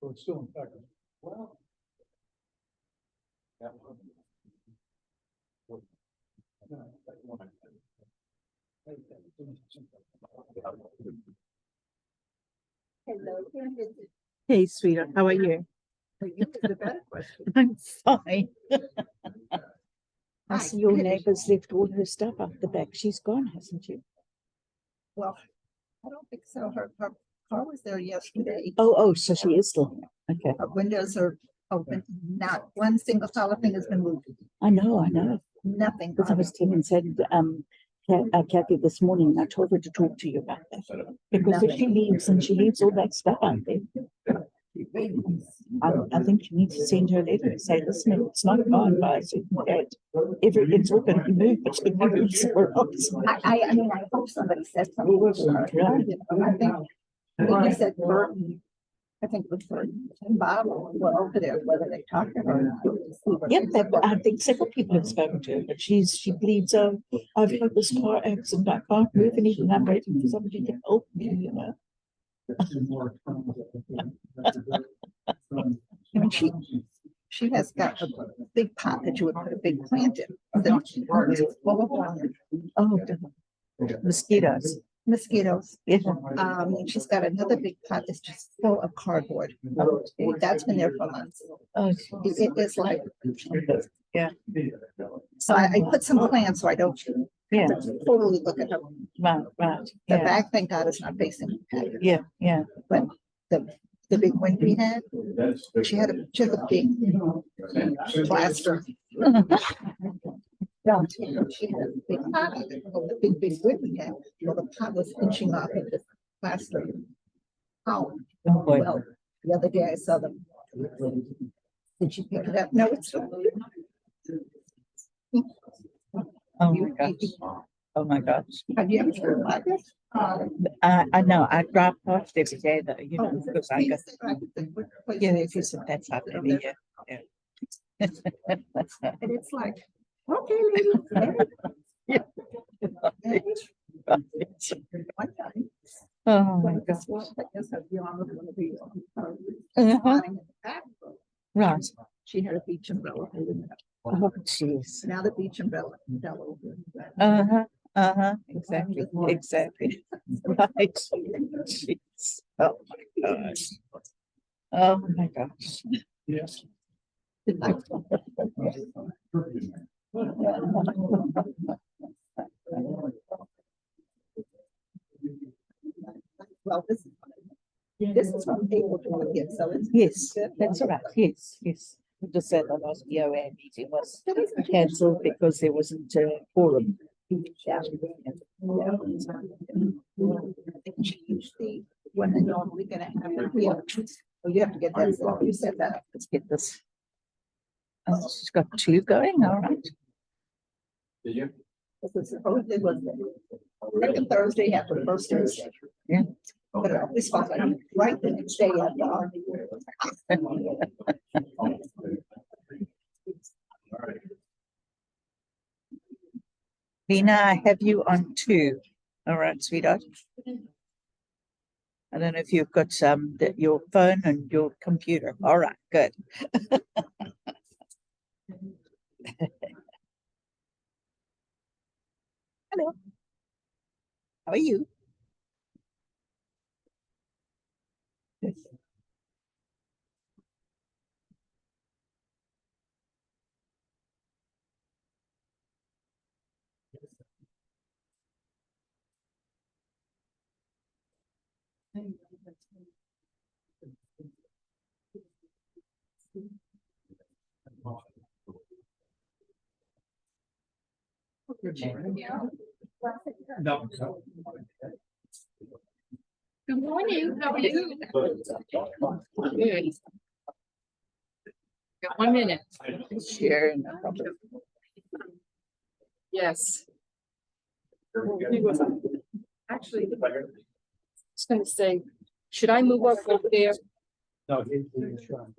So it's still infected. Well. Hey, sweetheart, how are you? The better question. I'm fine. I Hi. see your neighbour's left all her stuff out the back. She's gone, hasn't she? Well, I don't think so. Her car was there yesterday. Oh, so she is still here. Okay. Her windows are open. Not one single solid thing has been moved. I know. Nothing. Because I was telling said Kathy this morning, I told her to talk to you about that. Because if she leaves and she leaves all that stuff out there, I think you need to send her a letter and say, listen, if it's not gone by a certain date, it's all going to be moved, it's going to be moved somewhere else. I mean, I hope somebody said something to her. I think you said Burton. I think it was Burton and Bob were over there, whether they talked to her. Yep, I think several people have spoken to her, but she bleeds. Oh, I've had this car accident. I can't move anything. I'm waiting for somebody to help me. You know. I mean, she has got a big pot that you would put a big plant in. So it's full of water. Oh, mosquitoes. Mosquitoes. Yeah. And she's got another big pot that's just full of cardboard. That's been there for months. Oh, It is like, yeah. so I put some plants so I don't Yeah. totally look at her. Right. The Yeah. back, thank God, is not facing the patio. Yeah. But the big wind we had, she had a big plaster. She had a big pot of it, the big wind we had. Well, the pot was inching off of the plaster. Oh, Oh boy. well, the other day I saw them. Did you pick it up? No, it's still. Oh my gosh. Oh my gosh. Have you ever heard about this? I know. I drive past every day though, you know, because I got if you said that's up every year. Yeah. And it's like, okay, lady. One time. Oh my gosh. Right. She had a beach umbrella. Oh jeez. Now the beach umbrella fell Exactly. over. Exactly. Right. Jeez. Oh my gosh. Oh my gosh. Yes. Well, this is from April 20th, so it's. Yes, good. that's right. Yes. We just said the last BOA meeting was cancelled because there wasn't a quorum. Yeah. Change the when they're normally gonna have it here. Oh, you have to get that. So you said that. Let's get this. Oh, she's got two going. All right. Did you? This is supposedly was the second Thursday after the first Thursday. Yeah. But it always falls right the next day after. Lena, I have you on 2. All right, sweetheart. I don't know if you've got your phone and your computer. All right, good. Hello. How are you? No. Good morning, how are you? Good. Got 1 minute. Sure. Yes. Actually, I was gonna say, should I move up over there? No, he's trying.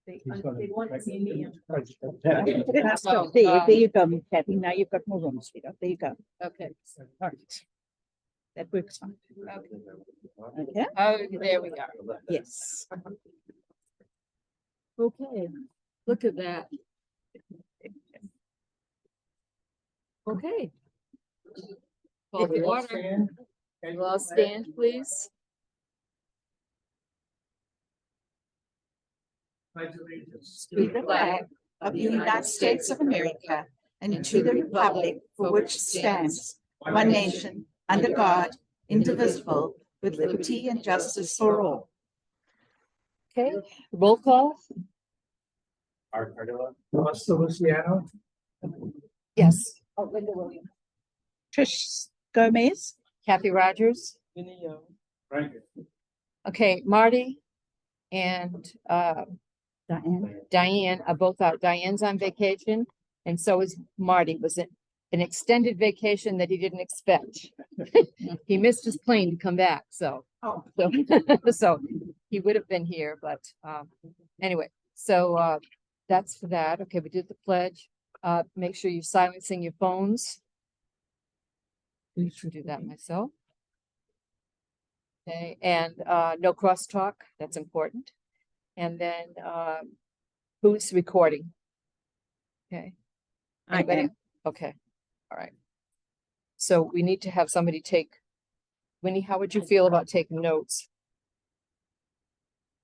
They want to see me. There you go, Kathy. Now you've got more room, sweetheart. There you go. Okay. All right. that works fine. Okay, Oh, there we are. yes. Okay, look at that. Okay. Call to order. We'll all stand, please. To the flag of the United States of America and to the republic for which it stands, one nation, under God, indivisible, with liberty and justice for all. Okay, roll call. Costa Luciano, Yes. Oh, Linda Williams. Trish Gomez, Kathy Rogers. Frank. Okay, Marty and Diane. Diane are both out. Diane's on vacation, and so is Marty. Was it an extended vacation that he didn't expect? He missed his plane to come back, so. Oh. So he would have been here, but anyway, so that's for that. Okay, we did the pledge. Make sure you're silencing your phones. I should do that myself. Okay, and no crosstalk, that's important. And then who's recording? Okay. I Anybody? am. Okay, all right. So we need to have somebody take. Winnie, how would you feel about taking notes?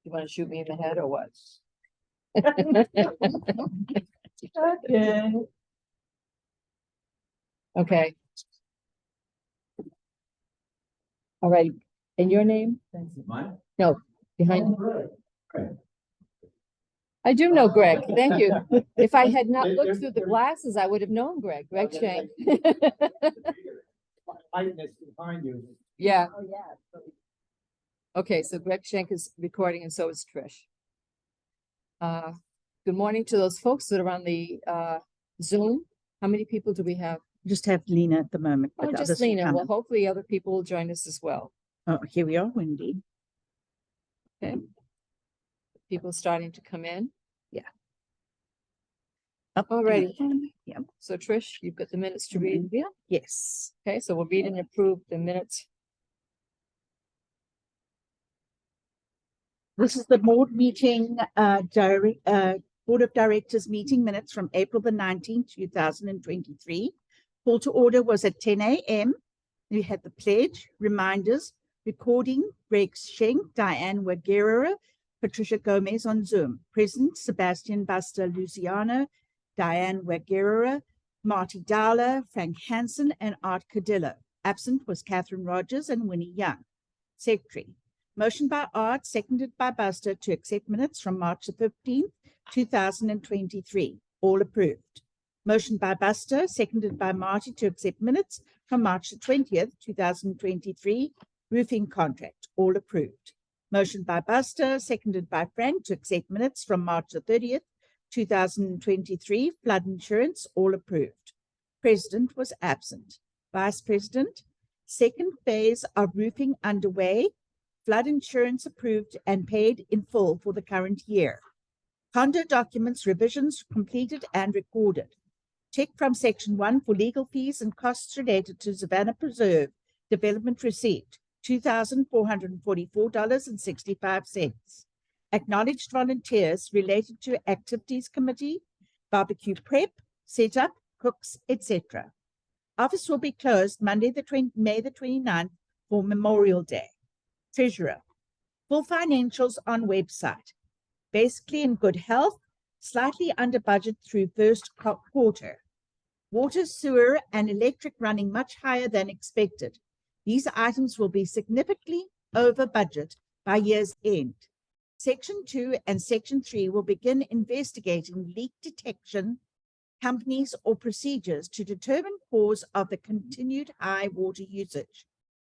You want to shoot me in the head or what? Okay. Okay. All right, and your name? Mine? No, behind. I do know Greg, thank you. If I had not looked through the glasses, I would have known Greg Shank. Likeness behind you. Yeah, Oh, yeah. okay, so Greg Shank is recording and so is Trish. Good morning to those folks that are on the Zoom. How many people do we have? Just have Lena at the moment. Oh, but just others will Lena. come Well, in. hopefully other people will join us as well. Oh, here we are, Wendy. Okay. People starting to come in. Up and Alrighty. up. Yeah. So Trish, you've got the minutes to read. Yeah. Yes. Okay, so we'll read and approve the minutes. This is the board meeting, Board of Directors meeting minutes from April the 19th, 2023. Call to order was at 10 a.m. We had the pledge, reminders, recording, Greg Schenk, Diane Waguerra, Patricia Gomez on Zoom. Present, Sebastian Buster Luciano, Diane Waguerra, Marty Dowler, Frank Hansen, and Art Cadillo. Absent was Catherine Rogers and Winnie Young. Secretary. Motion by Art, seconded by Buster to accept minutes from March the 15th, 2023. All approved. Motion by Buster, seconded by Marty to accept minutes from March the 20th, 2023. Roofing contract. All approved. Motion by Buster, seconded by Frank to accept minutes from March the 30th, 2023. Flood insurance. All approved. President was absent. Vice President, second phase of roofing underway. Flood insurance approved and paid in full for the current year. Condo documents revisions completed and recorded. Check from section 1 for legal fees and costs related to Savannah Preserve development received, $2,444.65. Acknowledged volunteers related to activities committee, barbecue prep, setup, cooks, etc. Office will be closed Monday, May the 29th for Memorial Day. Treasurer, full financials on website. Basically in good health, slightly under budget through first quarter. Water, sewer, and electric running much higher than expected. These items will be significantly over budget by year's end. Section 2 and Section 3 will begin investigating leak detection companies or procedures to determine cause of the continued high water usage.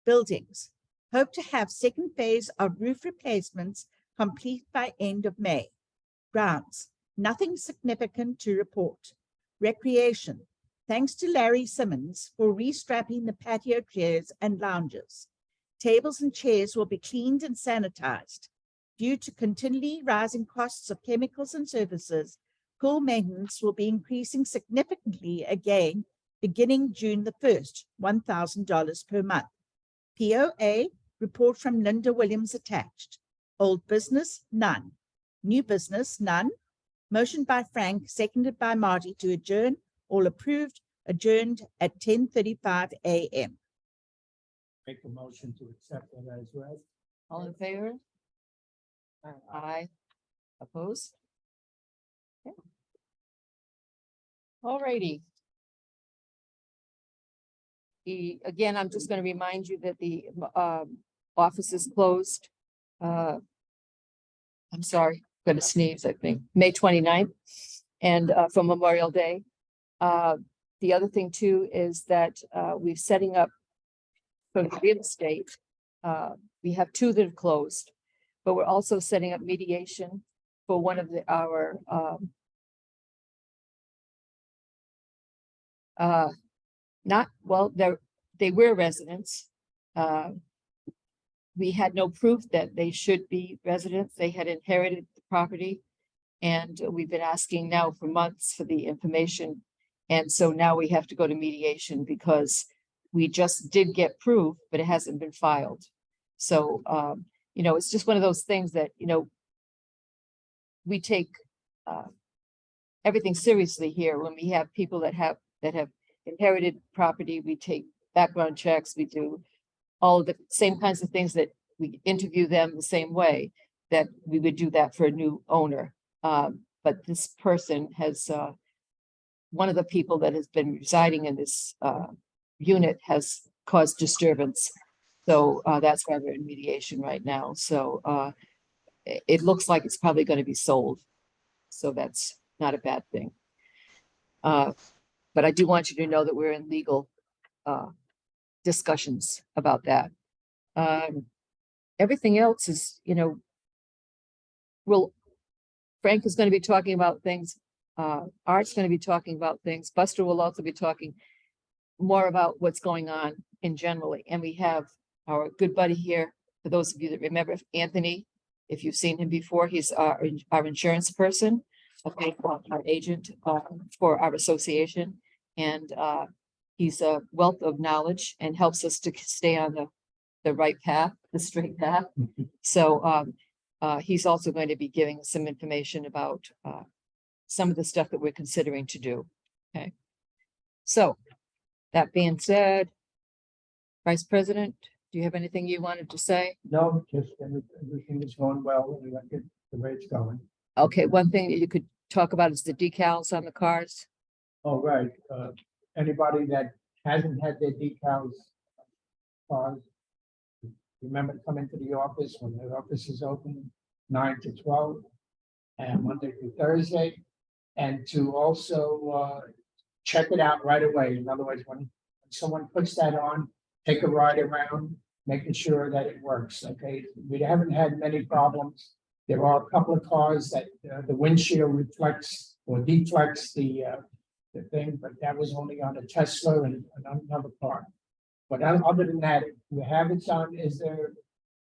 Buildings. Hope to have second phase of roof replacements complete by end of May. Grounds. Nothing significant to report. Recreation. Thanks to Larry Simmons for restrapping the patio chairs and lounges. Tables and chairs will be cleaned and sanitized. Due to continually rising costs of chemicals and services, pool maintenance will be increasing significantly again beginning June the 1st, $1,000 per month. POA, report from Linda Williams attached. Old business, none. New business, none. Motion by Frank, seconded by Marty to adjourn. All approved. Adjourned at 10:35 a.m. Make a motion to accept it as read. All in favor? Aye. Opposed? Okay. All righty. Again, I'm just going to remind you that the office is closed. I'm sorry, I'm going to sneeze, I think, May 29th, and for Memorial Day. The other thing too is that we're setting up for real estate. We have two that are closed, but we're also setting up mediation for one of our not, well, they were residents. We had no proof that they should be residents. They had inherited the property. And we've been asking now for months for the information. And so now we have to go to mediation because we just did get proof, but it hasn't been filed. So, you know, it's just one of those things that, you know, we take everything seriously here when we have people that have inherited property. We take background checks. We do all of the same kinds of things that we interview them the same way that we would do that for a new owner. But this person has, one of the people that has been residing in this unit has caused disturbance. So that's why we're in mediation right now. So it looks like it's probably going to be sold. So that's not a bad thing. But I do want you to know that we're in legal discussions about that. Everything else is, you know, Frank is going to be talking about things. Art's going to be talking about things. Buster will also be talking more about what's going on in generally. And we have our good buddy here. For those of you that remember Anthony, if you've seen him before, he's our insurance person, okay, our agent for our association. And he's a wealth of knowledge and helps us to stay on the right path, the straight path. So he's also going to be giving us some information about some of the stuff that we're considering to do. Okay. So that being said, Vice President, do you have anything you wanted to say? No, just everything is going well. We like it the way it's going. Okay, one thing that you could talk about is the decals on the cars. Oh, right. Anybody that hasn't had their decals, remember to come into the office when the office is open 9 to 12 and Monday through Thursday. And to also check it out right away. In other words, when someone puts that on, take a ride around, making sure that it works. Okay, we haven't had many problems. There are a couple of cars that the windshield reflects or deflects the thing, but that was only on a Tesla and another car. But other than that, we have it done. Is there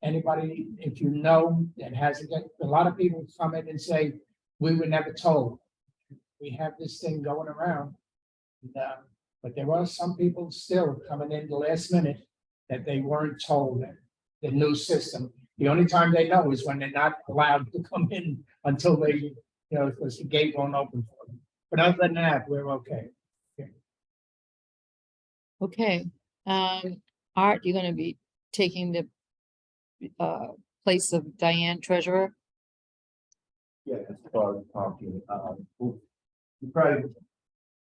anybody, if you know, that hasn't got, a lot of people come in and say, we were never told. We have this thing going around. And, but there are some people still coming in the last minute that they weren't told that the new system. The only time they know is when they're not allowed to come in until they, you know, because the gate won't open for them. But other than that, we're okay. Okay. Art, you're going to be taking the place of Diane Treasurer. Yeah, as far as talking, you probably,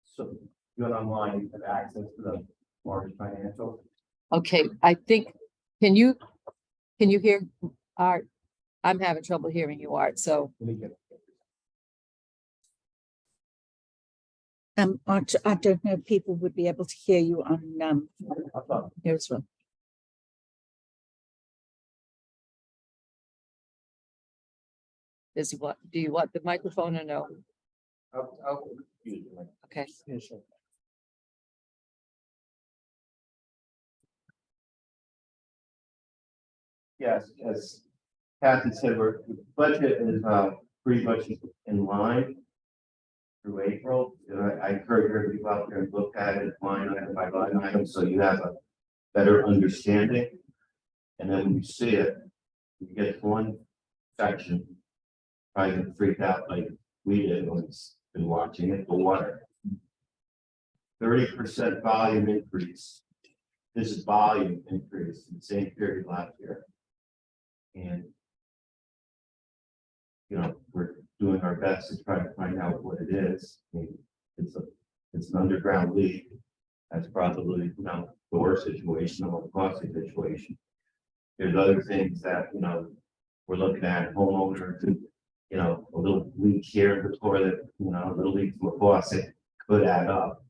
so going online, you have access to the Mortgage Financial. Okay, I think, can you hear Art? I'm having trouble hearing you, Art, so. Let me get it. I don't know if people would be able to hear you on, I thought, Here's one. Is what, do you want the microphone or no? I'll use it. Okay. Yes, sir. Yes, as Kathy said, the budget is pretty much in line through April. And I encourage everybody to go out there and look at it line item by line item, so you have a better understanding. And then when you see it, you get one section, probably get freaked out like we did when it's been watching it, the water. 30% volume increase. This is volume increase in the same period last year. And you know, we're doing our best to try to find out what it is. I mean, it's an underground leak. That's probably, you know, the worst situation, the most costly situation. There's other things that, you know, we're looking at homeowner, you know, a little leak here in the toilet, you know, a little leak from a faucet could add up.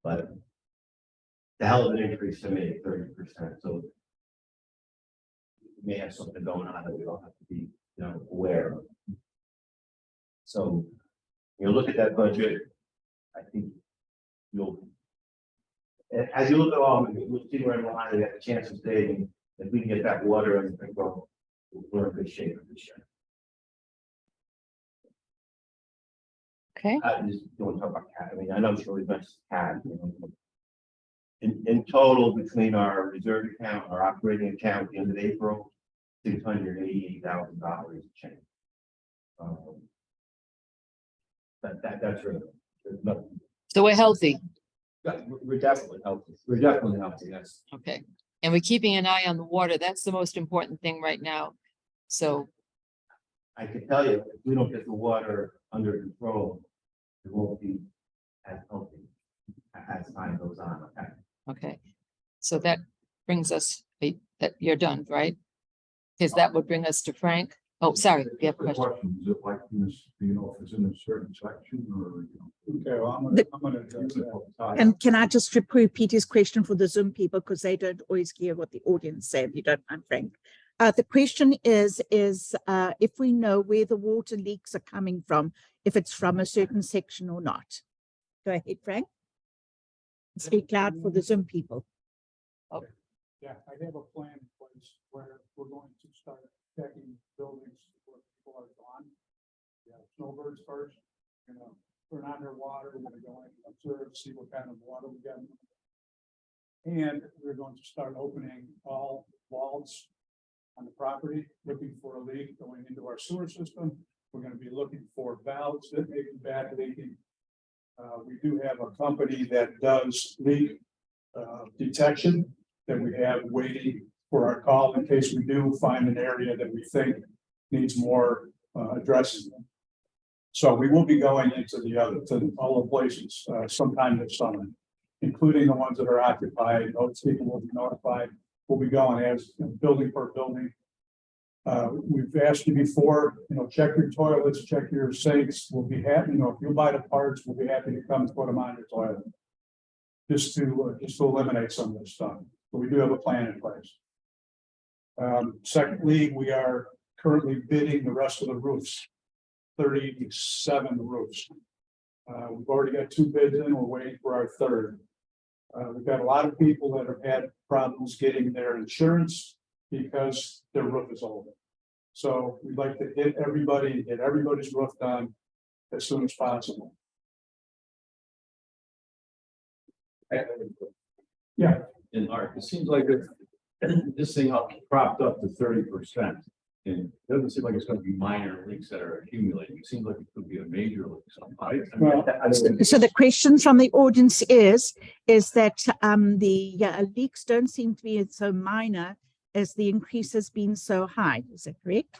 But the hell of an increase to me, 30%. So we may have something going on that we don't have to be, you know, aware of. So, you know, look at that budget. I think you'll, as you look at all, we'll see where in line we have a chance of saving. If we can get that water and go, we're in good shape this year. Okay, I just don't talk about CAD. I mean, I know it's really much CAD. You know. In total, between our reserve account, our operating account at the end of April, $688,000 change. That's really, there's nothing. so we're healthy. We're definitely healthy. We're definitely healthy, yes. Okay, and we're keeping an eye on the water. That's the most important thing right now. So, I can tell you, if we don't get the water under control, it won't be as healthy as time goes on. Okay. okay, so that brings us, that you're done, right? Because that would bring us to Frank. Oh, sorry, you have a question. Is it like this, you know, if it's in a certain section or, you know? Okay, well, I'm gonna address that. And can I just repeat his question for the Zoom people, because they don't always hear what the audience say, if you don't mind, Frank. The question is if we know where the water leaks are coming from, if it's from a certain section or not. Go ahead, Frank. Speak loud for the Zoom people. Yeah, I have a plan in place where we're going to start checking buildings where people are gone. Yeah, snowbirds first, you know, turn on their water, we're gonna go in and observe, see what kind of water we got. And we're going to start opening all valves on the property, looking for a leak going into our sewer system. We're gonna be looking for valves that may be bad leaking. We do have a company that does leak detection that we have waiting for our call in case we do find an area that we think needs more addressing. So we will be going into to all the places sometime this summer, including the ones that are occupied. Those people will be notified. We'll be going as building per building. We've asked you before, you know, check your toilets, check your sinks. We'll be happy, you know, if you buy the parts, we'll be happy to come and put them on your toilet. Just to eliminate some of this stuff. But we do have a plan in place. Secondly, we are currently bidding the rest of the roofs, 37 roofs. We've already got 2 bids in, we're waiting for our 3rd. We've got a lot of people that have had problems getting their insurance because their roof is old. So we'd like to hit everybody and get everybody's roof done as soon as possible. Yeah. And Art, it seems like this thing up propped up to 30%. And it doesn't seem like it's going to be minor leaks that are accumulating. It seems like it could be a major leak somehow. So the question from the audience is that the leaks don't seem to be so minor as the increase has been so high. Is that correct?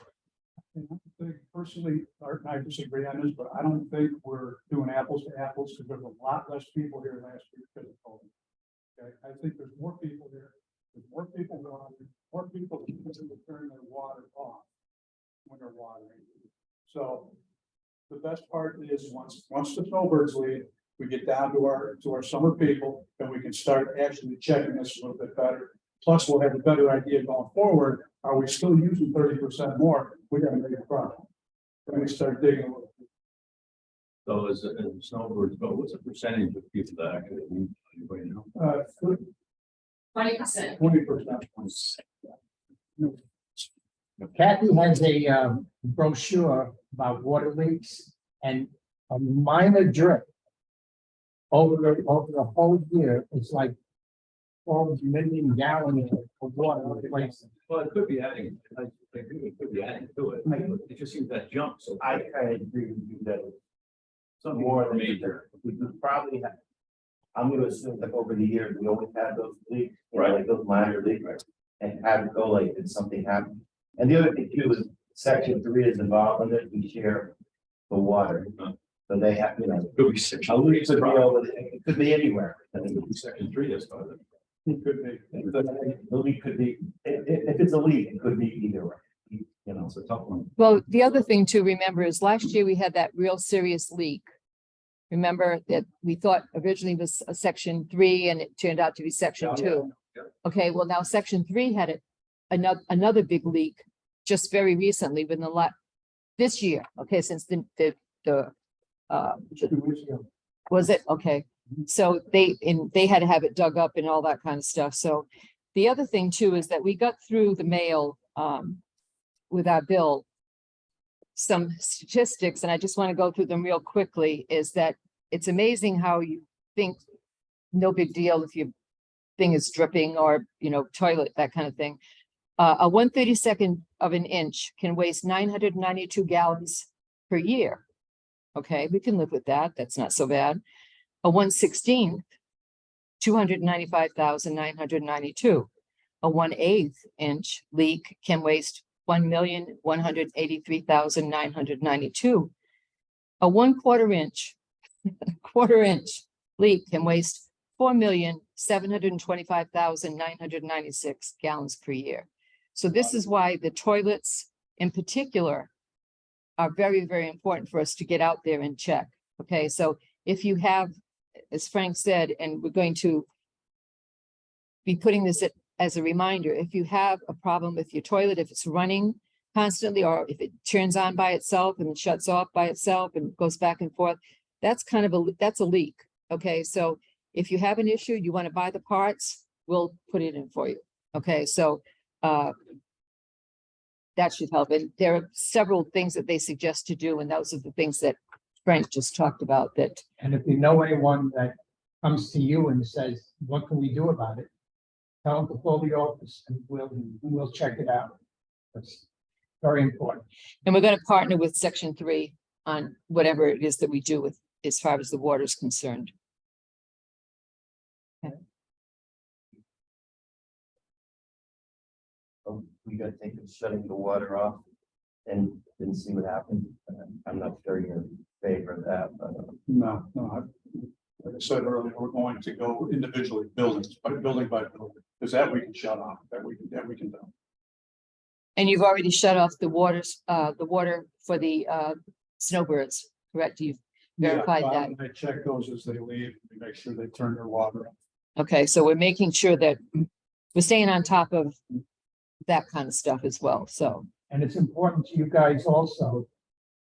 Personally, Art and I disagree on this, but I don't think we're doing apples to apples because there's a lot less people here last year because of COVID. Okay, I think there's more people here. There's more people watering, more people who turn their water off when they're watering. So the best part is once the snowbirds leave, we get down to our summer people, and we can start actually checking this a little bit better. Plus, we'll have a better idea going forward. Are we still using 30% more? We got to make a problem. Then we start digging a little. So as in snowbirds, but what's the percentage of people that actually leak? Anybody know? 20%. 20%. Kathy has a brochure about water leaks and a minor drip over the whole year. It's like million gallons of water replaced. Well, it could be adding, I think it could be adding to it. It just seems that jump, so. I kind of agree with you that Something more more major, we could probably have. I'm gonna assume that over the years, we always had those leaks, you know, Right. like those minor leaks. And have it go like, did something happen? And the other thing too is section 3 is involved in it, we share the water. So they have, you know, Could be six. a leak could be over, it could be anywhere. I mean, Section 3 is part of it. it could be, the leak could be, if it's a leak, it could be either way. You know, It's a tough one. Well, the other thing to remember is last year we had that real serious leak. Remember that we thought originally was a section 3 and it turned out to be section Yeah, 2. yeah. Okay, well now section 3 had it, another big leak just very recently within the this year, okay, since the 2 weeks ago. was it? Okay. So they had to have it dug up and all that kind of stuff. So the other thing too is that we got through the mail with our bill some statistics, and I just want to go through them real quickly, is that it's amazing how you think no big deal if your thing is dripping or, you know, toilet, that kind of thing. A 1/32 of an inch can waste 992 gallons per year. Okay, we can live with that. That's not so bad. A 1/16, 295,992. A 1/8 inch leak can waste 1,183,992. A 1/4 inch, quarter inch leak can waste 4,725,996 gallons per year. So this is why the toilets in particular are very, very important for us to get out there and check. Okay, so if you have, as Frank said, and we're going to be putting this as a reminder, if you have a problem with your toilet, if it's running constantly, or if it turns on by itself and shuts off by itself and goes back and forth, that's kind of that's a leak. Okay, so if you have an issue, you want to buy the parts, we'll put it in for you. Okay, so that should help. And there are several things that they suggest to do, and those are the things that Frank just talked about. That And if you know anyone that comes to you and says, what can we do about it? Tell them to call the office and we'll check it out. That's very important. and we're going to partner with Section 3 on whatever it is that we do with as far as the water is concerned. we got to think of shutting the water off and see what happens. I'm not sure you're in favor of that, but. No, like I said earlier, we're going to go individually, building by building, because that we can shut off, that we can do. And you've already shut off the water for the snowbirds, correct? You've verified that. I check those as they leave, we make sure they turn their water off. Okay, so we're making sure that we're staying on top of that kind of stuff as well, so. And it's important to you guys also,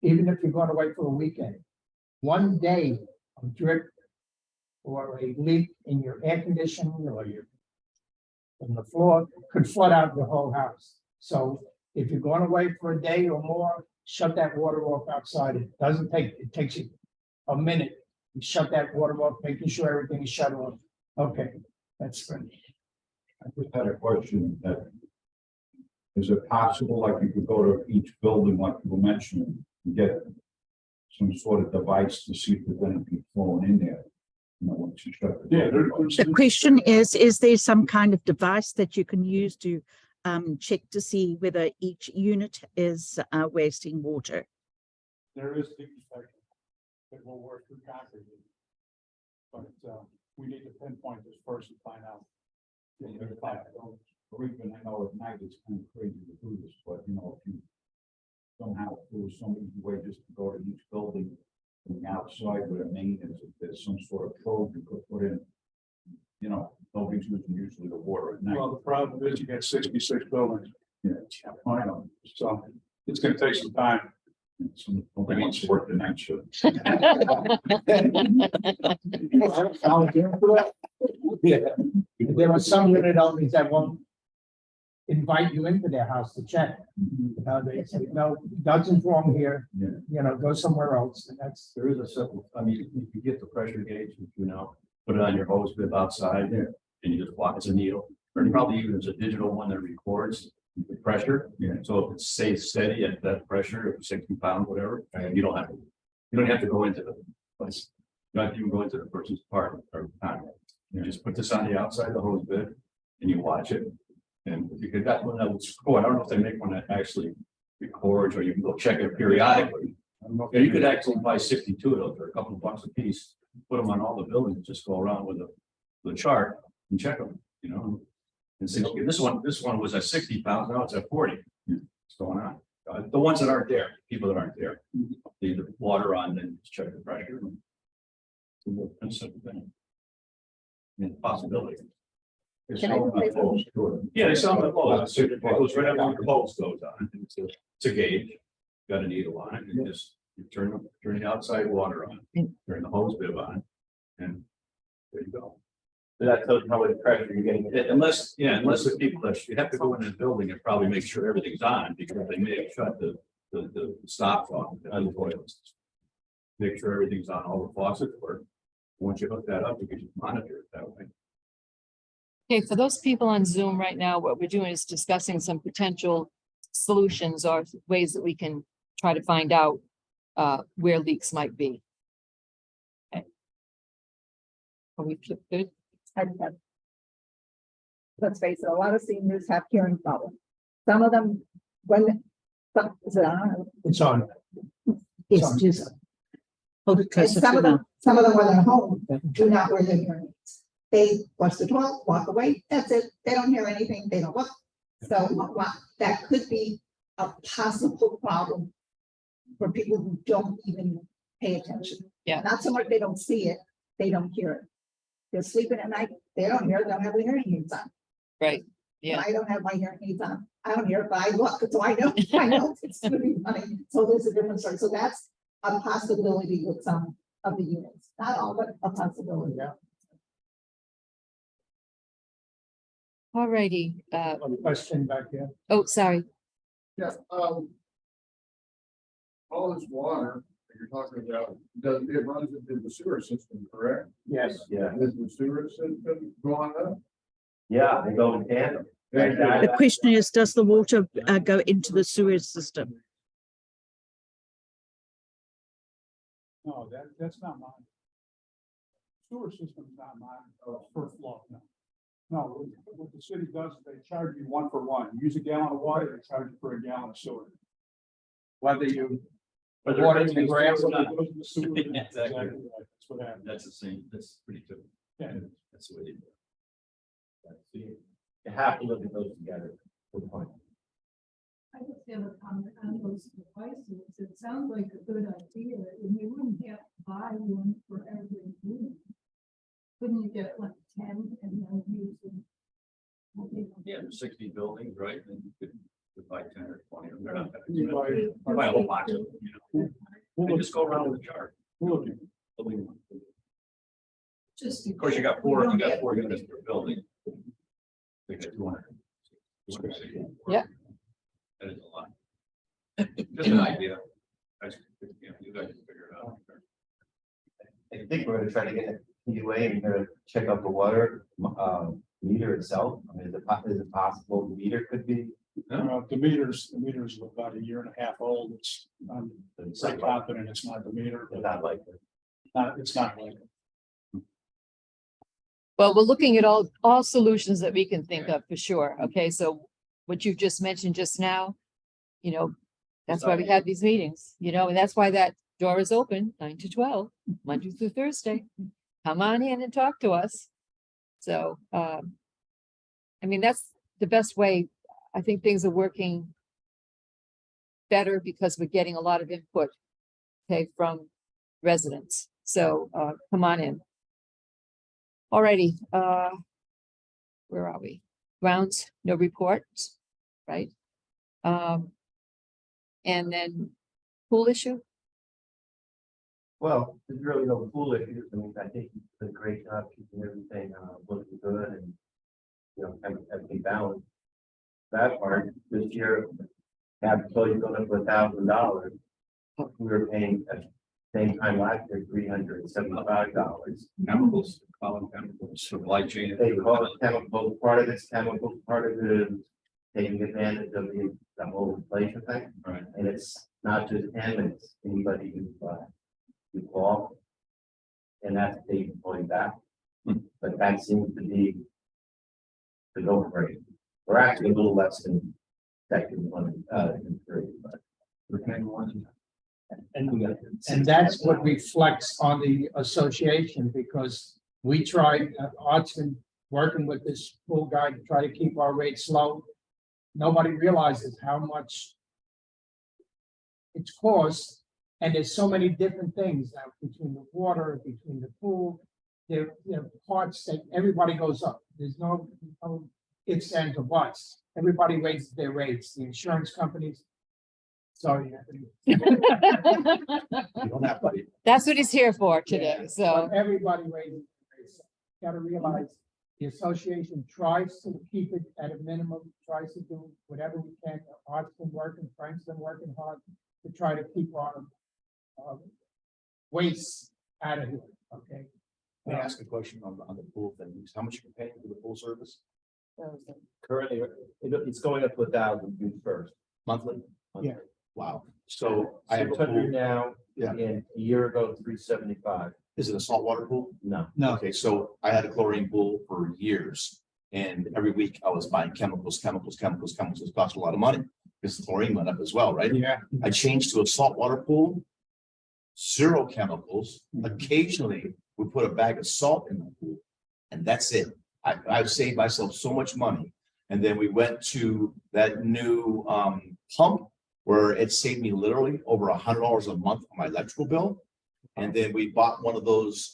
even if you're going to wait for a weekend, one day of drip or a leak in your air conditioning or your on the floor could flood out your whole house. So if you're going to wait for a day or more, shut that water off outside. It takes you a minute. You shut that water off, making sure everything is shut off. Okay, that's good. I just had a question that, is it possible, like you could go to each building, like you were mentioning, and get some sort of device to see if there's anything flowing in there? You know, once you shut the Yeah, door. The question is there some kind of device that you can use to check to see whether each unit is wasting water? there is the inspection that will work through concrete. But we need to pinpoint this first and find out. Or even, I know at night it's kind of crazy to do this, but you know, if you somehow, if there was some easy way just to go to each building from the outside where the main is, if there's some sort of probe you could put in, you know, nobody's using usually the water at night. Well, the problem is you got 66 buildings, Yeah, I know. so it's gonna take some time. Nobody wants to work the night shift. There are some unit owners that won't invite you into their house to check. They say, no, nothing's wrong here, Yeah. you know, go somewhere else. And that's, There is a simple, I mean, if you get the pressure gauge, you know, put it on your hose bib outside, Yeah. and you just watch, it's a needle, or probably even it's a digital one that records the pressure. Yeah. So if it stays steady at that pressure of 60 pounds, whatever, you don't have to go into the place. Not even go into the person's apartment or time. You just put this on the outside of the hose bib and you watch it. And you could, that one that would score. I don't know if they make one that actually records, or you can go check it periodically. Yeah, you could actually buy 62 of those for a couple of bucks a piece, put them on all the buildings, just go around with the chart and check them, you know. And see, okay, this one was at 60 pounds, now it's at 40. What's going on? The ones that aren't there, people that aren't there, leave the water on, then just check the pressure. That's a thing. And possibility. Can I just say something? Yeah, they sell them at Lowe's. It goes right up the hose goes on. It's a gauge. Got a needle on it. You just you turn the outside water on, turn the hose bib on, and there you go. So that tells you how much pressure you're getting. Unless the people that you have to go in the building and probably make sure everything's on, because they may have shut the stops off on the toilets. Make sure everything's on, all the faucets work. Once you hook that up, you can just monitor it that way. Okay, for those people on Zoom right now, what we're doing is discussing some potential solutions or ways that we can try to find out where leaks might be. Okay. Are we good? Let's face it, a lot of seniors have hearing problems. Some of them, is it on? It's on. Yes, just hold it And closer some to of them. them, when they're home, do not wear their hearing aids. They flush the toilet, walk away, that's it. They don't hear anything, they don't look. So that could be a possible problem for people who don't even pay attention. Yeah. Not so much they don't see it, they don't hear it. They're sleeping at night, they don't hear it, they don't have their hearing aids on. Right, yeah. I don't have my hearing aids on. I don't hear it, but I look, so I know it's really funny. So there's a different story. So that's a possibility with some of the units, not all, but a possibility. Yeah. All righty. Question back here. Oh, sorry. Yeah, all this water that you're talking about, it runs into the sewer system, correct? Yes. Yeah, Is the sewer system going up? yeah, they go in tandem. The question is, does the water go into the sewage system? No, that's not mine. Sewer system's not mine, first floor, no. No, what the city does is they charge you 1 for 1. Use a gallon of water, they charge you for a gallon of sewer. Whether you. Whether Water it's in the in the grass sewer or or it not. goes in the sewer. Exactly. Exactly right. That's what happens. That's the same, that's pretty typical. Yeah. That's the way they do it. You have to look at those together. Good point. I just have a comment on those devices. It sounds like a good idea, and you wouldn't have to buy one for every room. Couldn't you get like 10 and then use them? Yeah, there's 60 buildings, right? And you could buy 10 or 20 of them. They're not that You expensive. buy- You buy a whole box of them, you know. We'll And just go around with a chart. look. Building. Just. Of course, you got four units per building. They got 200. Yeah. That is a lot. Just an idea. You guys can figure it out. I think we're gonna try to get a PUA and gonna check out the water, meter itself. I mean, is it possible the meter could be? The meters are about 1.5 years old. I'm pretty confident it's not the meter, but Not like. it's not like. Well, we're looking at all solutions that we can think of for sure. Okay, so what you just mentioned just now, you know, that's why we have these meetings, you know, and that's why that door is open 9 to 12, Monday through Thursday. Come on in and talk to us. So, I mean, that's the best way. I think things are working better because we're getting a lot of input, okay, from residents. So, come on in. Alrighty, where are we? Grounds, no reports, right? And then pool issue? Well, there's really no pool issues. I mean, I think you did a great job keeping everything looking good and, you know, everything balanced. That part, this year, absolutely going up to $1,000. We were paying at the same time last year, $375. Chemicals, calling chemicals. supply chain. They call it chemical, part of it's chemical, part of it is taking advantage of the whole inflation thing. Right. And it's not just him, it's anybody who call. And that's taken fully back. But that seems to be the go rate. We're actually a little less than second one, in three, but. We're paying more than And that's what reflects on the association, because we tried, Art's been working with this pool guy to try to keep our rates low. Nobody realizes how much it's cost, and there's so many different things now between the water, between the pool. There are parts that everybody goes up. There's no ifs, ands, or buts. Everybody raises their rates, the insurance companies. Sorry, Anthony. You don't have to. That's what he's here for today, But so, everybody raises their rates. Gotta realize the association tries to keep it at a minimum, tries to do whatever we can. Art's been working, Frank's been working hard to try to keep our waste out of here, okay? May I ask a question on the pool thing? How much you paying for the pool service? Currently, it's going up to 1,000 June first. Monthly? Yeah. Wow. So I have a pool. Now, Yeah. and a year ago, 375. Is it a saltwater pool? No. Okay, so I had a chlorine pool for years. And every week I was buying chemicals. It cost a lot of money because the chlorine went up as well, right? Yeah. I changed to a saltwater pool. Zero chemicals. Occasionally, we put a bag of salt in the pool. And that's it. I've saved myself so much money. And then we went to that new pump where it saved me literally over $100 a month on my electrical bill. And then we bought one of those,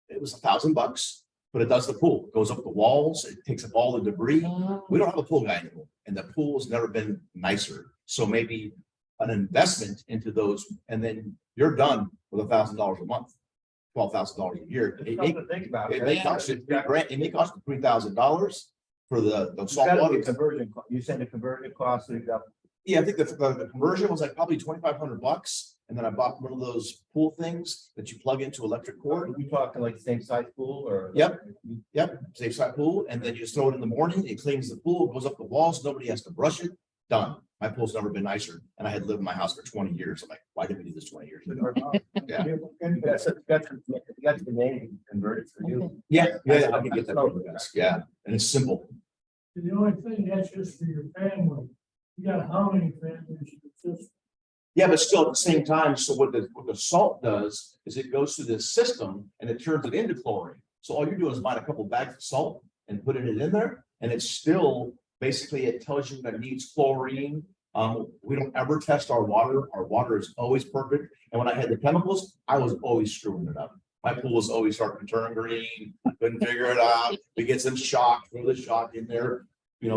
it was $1,000, but it does the pool, goes up the walls, it takes up all the debris. We don't have a pool guy anymore, and the pool has never been nicer. So maybe an investment into those, and then you're done with $1,000 a month, $12,000 a year. It's something to think about. It may cost you $3,000, it may cost you $3,000 for the It's salt gotta be water. a conversion. You said the conversion cost, so you got Yeah, I think the conversion was like probably $2,500, and then I bought one of those pool things that you plug into electric cord. Are we talking like same size pool or? Yep. Yep, safe side pool, and then you just throw it in the morning, it cleans the pool, goes up the walls, nobody has to brush it, done. My pool's never been nicer, and I had lived in my house for 20 years, I'm like, why did we do this 20 years ago? Yeah. That's the name converted for you. Yeah, I can get that for you guys, yeah, and it's simple. The only thing, that's just for your family. You got how many families? It's just Yeah, but still at the same time, so what the salt does is it goes through this system and it turns it into chlorine. So all you're doing is buying a couple bags of salt and putting it in there, and it's still, basically, it tells you that it needs chlorine. We don't ever test our water. Our water is always perfect. And when I had the chemicals, I was always screwing it up. My pool was always starting to turn green. I couldn't figure it out. We get some shock, throw the shock in there,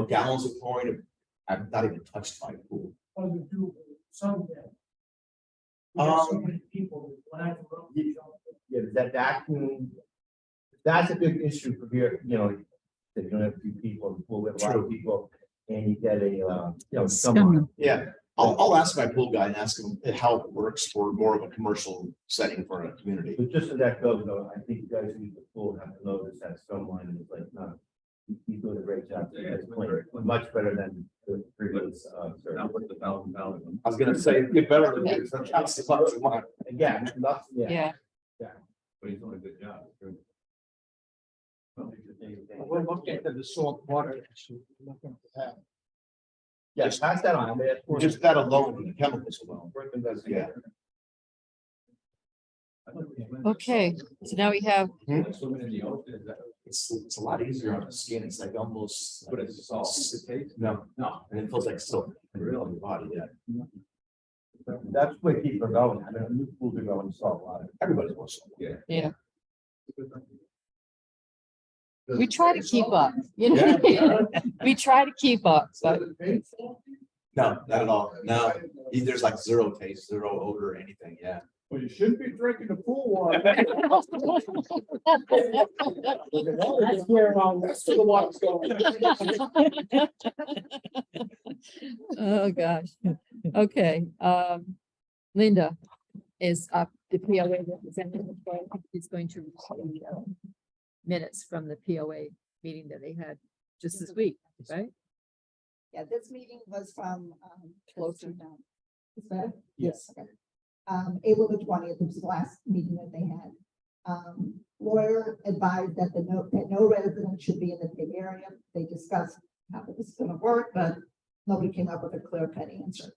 gallons of chlorine. I've not even touched my pool. how you do some. We got so many people that laugh around each other. Yeah, that's a big issue for here, that you don't have a few people, pool with a lot of people, and you get someone. Yeah, I'll ask my pool guy and ask him how it works for more of a commercial setting for a community. But just as that goes, though, I think you guys use the pool, have to notice that someone is like, no, he's doing a great job. It's clean, much better than the previous, Not worth $1,000. I was gonna say, get better than this. That's the bucks a month. Again, nothing, yeah. But he's doing a good job. We're looking at the salt water issue, looking at that. Yes, pass that on. I mean, of course, Just that alone, the chemicals alone. worth investigating. Okay, so now we have, It's a lot easier on the skin. It's like almost. But it's salt. No, and it feels like silk. Real on your body, yeah. That's where people are going. I mean, new pools are going to salt water. Everybody's more salt. yeah. We try to keep up, we try to keep up, but No, not at all. No, there's like zero taste, zero odor, anything, yeah. Well, you shouldn't be drinking the pool water. That's where the water's going. oh, gosh. Okay, Linda is up, the PLA representative, he's going to. minutes from the POA meeting that they had just this week, right? Yeah, this meeting was from, Closer. Is that? Yes. Okay. April the 20th, which was the last meeting that they had. Lawyer advised that no resident should be in the Bay area. They discussed how it was gonna work, but nobody came up with a clear-cut answer.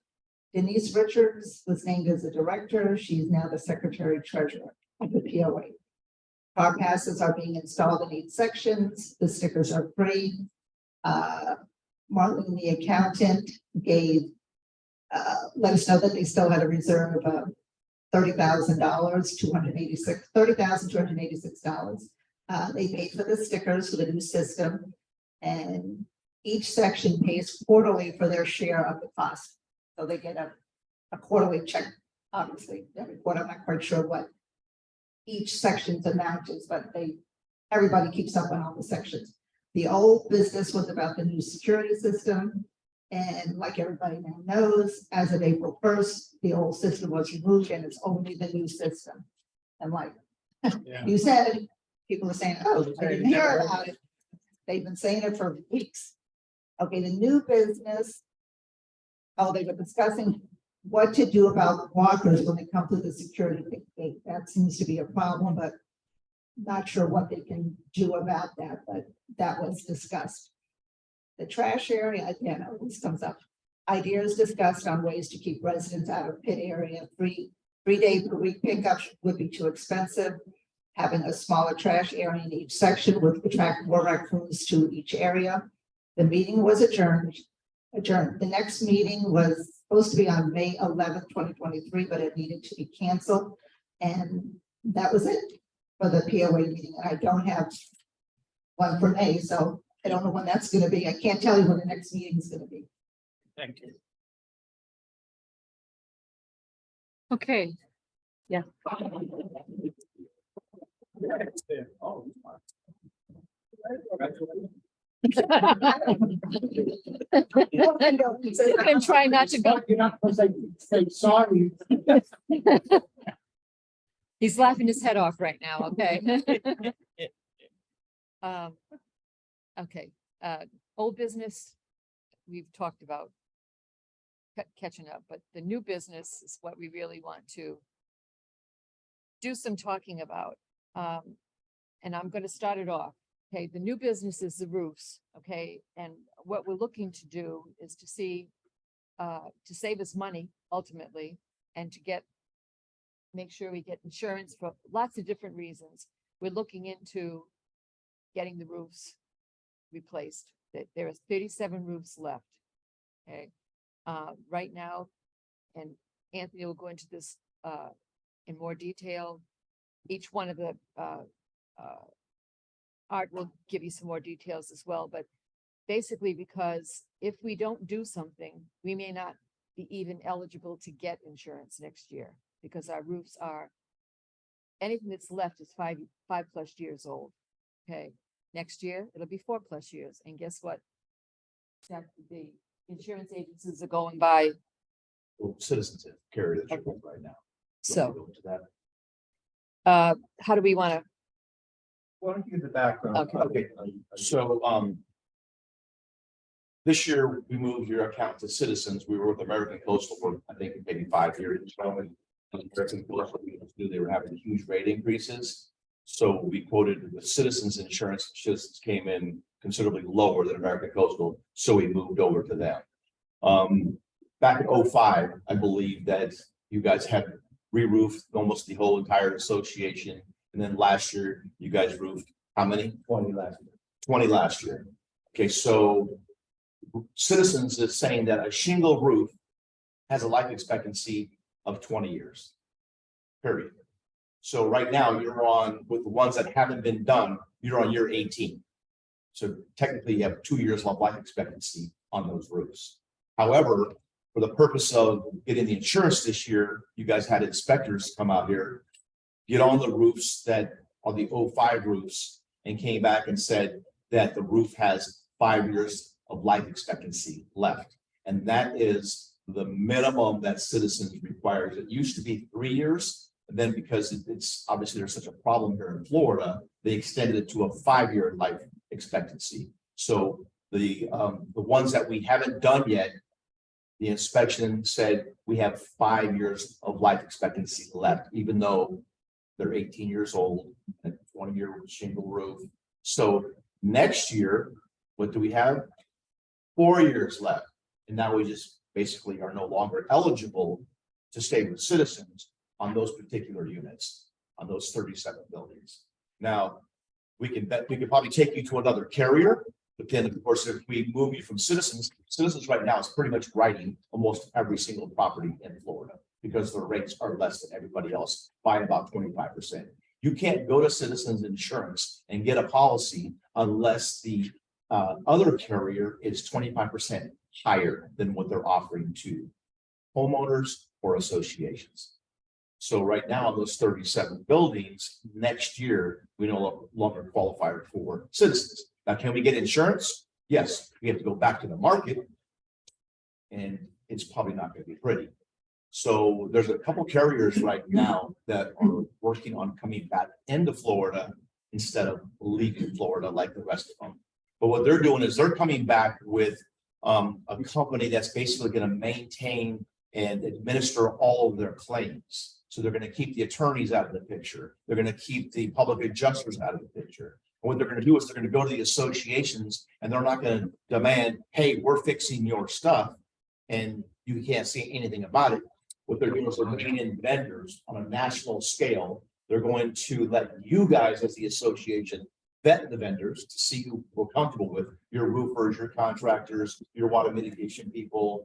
Denise Richards was named as the director. She's now the secretary treasurer of the POA. Car passes are being installed in each sections. The stickers are free. Marlene, the accountant, gave, let us know that they still had a reserve of $30,000, $286. They paid for the stickers for the new system, and each section pays quarterly for their share of the cost. So they get a quarterly check, obviously, every quarter. I'm not quite sure what each section's amount is, but everybody keeps up on all the sections. The old business was about the new security system. And like everybody now knows, as of April 1st, the old system was removed and it's only the new system. And like you said, people are saying, oh, I didn't hear about it. They've been saying it for weeks. Okay, the new business. Oh, they were discussing what to do about walkers when they come to the security gate. That seems to be a problem, but not sure what they can do about that, but that was discussed. The trash area, again, always comes up. Ideas discussed on ways to keep residents out of pit area. 3 day per week pickup would be too expensive. Having a smaller trash area in each section would attract more raccoons to each area. The meeting was adjourned. The next meeting was supposed to be on May 11th, 2023, but it needed to be canceled. And that was it for the POA meeting. And I don't have one for May, so I don't know when that's going to be. I can't tell you when the next meeting is going to be. Thank you. Okay. Yeah. I'm trying not to go. You're not supposed to say sorry. He's laughing his head off right now, okay? Okay, old business, we've talked about catching up, but the new business is what we really want to do some talking about. And I'm gonna start it off. Okay, the new business is the roofs, okay? And what we're looking to do is to see, to save us money ultimately, and to make sure we get insurance for lots of different reasons. We're looking into getting the roofs replaced. There are 37 roofs left. Okay, right now, and Anthony will go into this in more detail. Each one of the Art will give you some more details as well, but basically, because if we don't do something, we may not be even eligible to get insurance next year, because our roofs are, anything that's left is five plus years old. Okay, next year it'll be 4+ years, and guess what? The insurance agencies are going by. Well, citizens have carried the truck right now. So, Go into that. how do we want to? Why don't you give the background? Okay. So, this year we moved your account to Citizens. We were with American Coastal for, I think, maybe 5 years. And American Coastal, we knew they were having huge rate increases. So we quoted with Citizens Insurance. Citizens came in considerably lower than American Coastal, so we moved over to them. Back in 2005, I believe that you guys had re-roofed almost the whole entire association. And then last year, you guys roofed how many? 20 last year. 20 last year. Okay, so Citizens is saying that a shingle roof has a life expectancy of 20 years. Period. So right now you're on, with the ones that haven't been done, you're on year 18. So technically you have 2 years of life expectancy on those roofs. However, for the purpose of getting the insurance this year, you guys had inspectors come out here, get on the roofs that are the 2005 roofs, and came back and said that the roof has 5 years of life expectancy left. And that is the minimum that Citizens requires. It used to be 3 years, And then because it's obviously there's such a problem here in Florida, they extended it to a 5-year life expectancy. So the ones that we haven't done yet, the inspection said we have 5 years of life expectancy left, even though they're 18 years old and 20-year shingle roof. So next year, what do we have? 4 years left. And now we just basically are no longer eligible to stay with Citizens on those particular units, on those 37 buildings. Now, we could probably take you to another carrier, but then of course, if we move you from Citizens right now is pretty much writing almost every single property in Florida because their rates are less than everybody else by about 25%. You can't go to Citizens Insurance and get a policy unless the other carrier is 25% higher than what they're offering to homeowners or associations. So right now, those 37 buildings, next year, we no longer qualify for Citizens. Now, can we get insurance? Yes, we have to go back to the market. And it's probably not going to be pretty. So there's a couple carriers right now that are working on coming back into Florida instead of leaving Florida like the rest of them. But what they're doing is they're coming back with a company that's basically going to maintain and administer all of their claims. So they're going to keep the attorneys out of the picture. They're going to keep the public adjusters out of the picture. And what they're going to do is they're going to go to the associations and they're not going to demand, hey, we're fixing your stuff and you can't see anything about it. What they're doing is they're bringing in vendors on a national scale. They're going to let you guys as the association vet the vendors to see who we're comfortable with, your roofers, your contractors, your water mitigation people,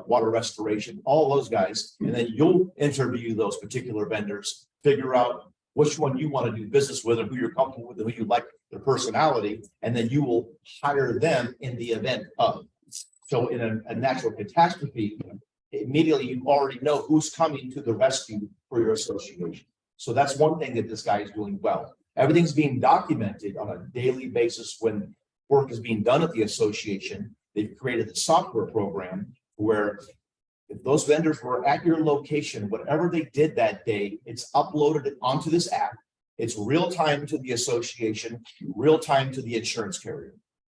water restoration, all those guys. And then you'll interview those particular vendors, figure out which one you want to do business with and who you're comfortable with and who you like their personality. And then you will hire them in the event of. So in a natural catastrophe, immediately you already know who's coming to the rescue for your association. So that's one thing that this guy is doing well. Everything's being documented on a daily basis when work is being done at the association. They've created a software program where if those vendors were at your location, whatever they did that day, it's uploaded onto this app. It's real time to the association, real time to the insurance carrier.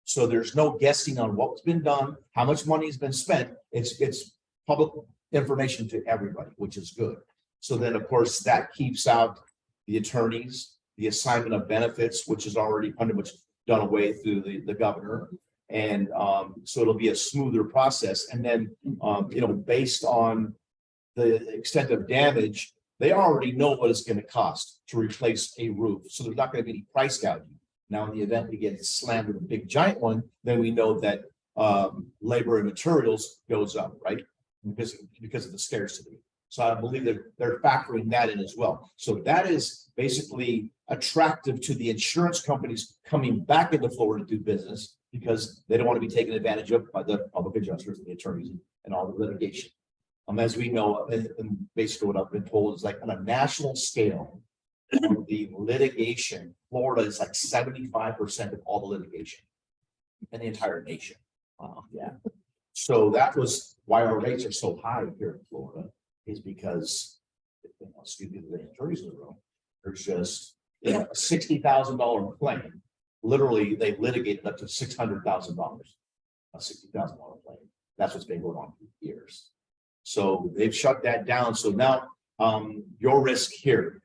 So there's no guessing on what's been done, how much money has been spent. It's public information to everybody, which is good. So then, of course, that keeps out the attorneys, the assignment of benefits, which is already pretty much done away through the governor. And so it'll be a smoother process. And then, based on the extent of damage, they already know what it's going to cost to replace a roof. So there's not going to be any price gouging. Now, in the event we get slammed with a big giant one, then we know that labor and materials goes up, right? Because of the scarcity. So I believe that they're factoring that in as well. So that is basically attractive to the insurance companies coming back into Florida to do business because they don't want to be taken advantage of by the public adjusters and the attorneys and all the litigation. As we know, and basically what I've been told is like on a national scale, the litigation, Florida is like 75% of all the litigation in the entire nation. Yeah. So that was why our rates are so high here in Florida, is because, excuse me, the attorneys in the room, there's just a $60,000 claim. Literally, they litigated up to $600,000, a $60,000 claim. That's what's been going on for years. So they've shut that down. So now your risk here,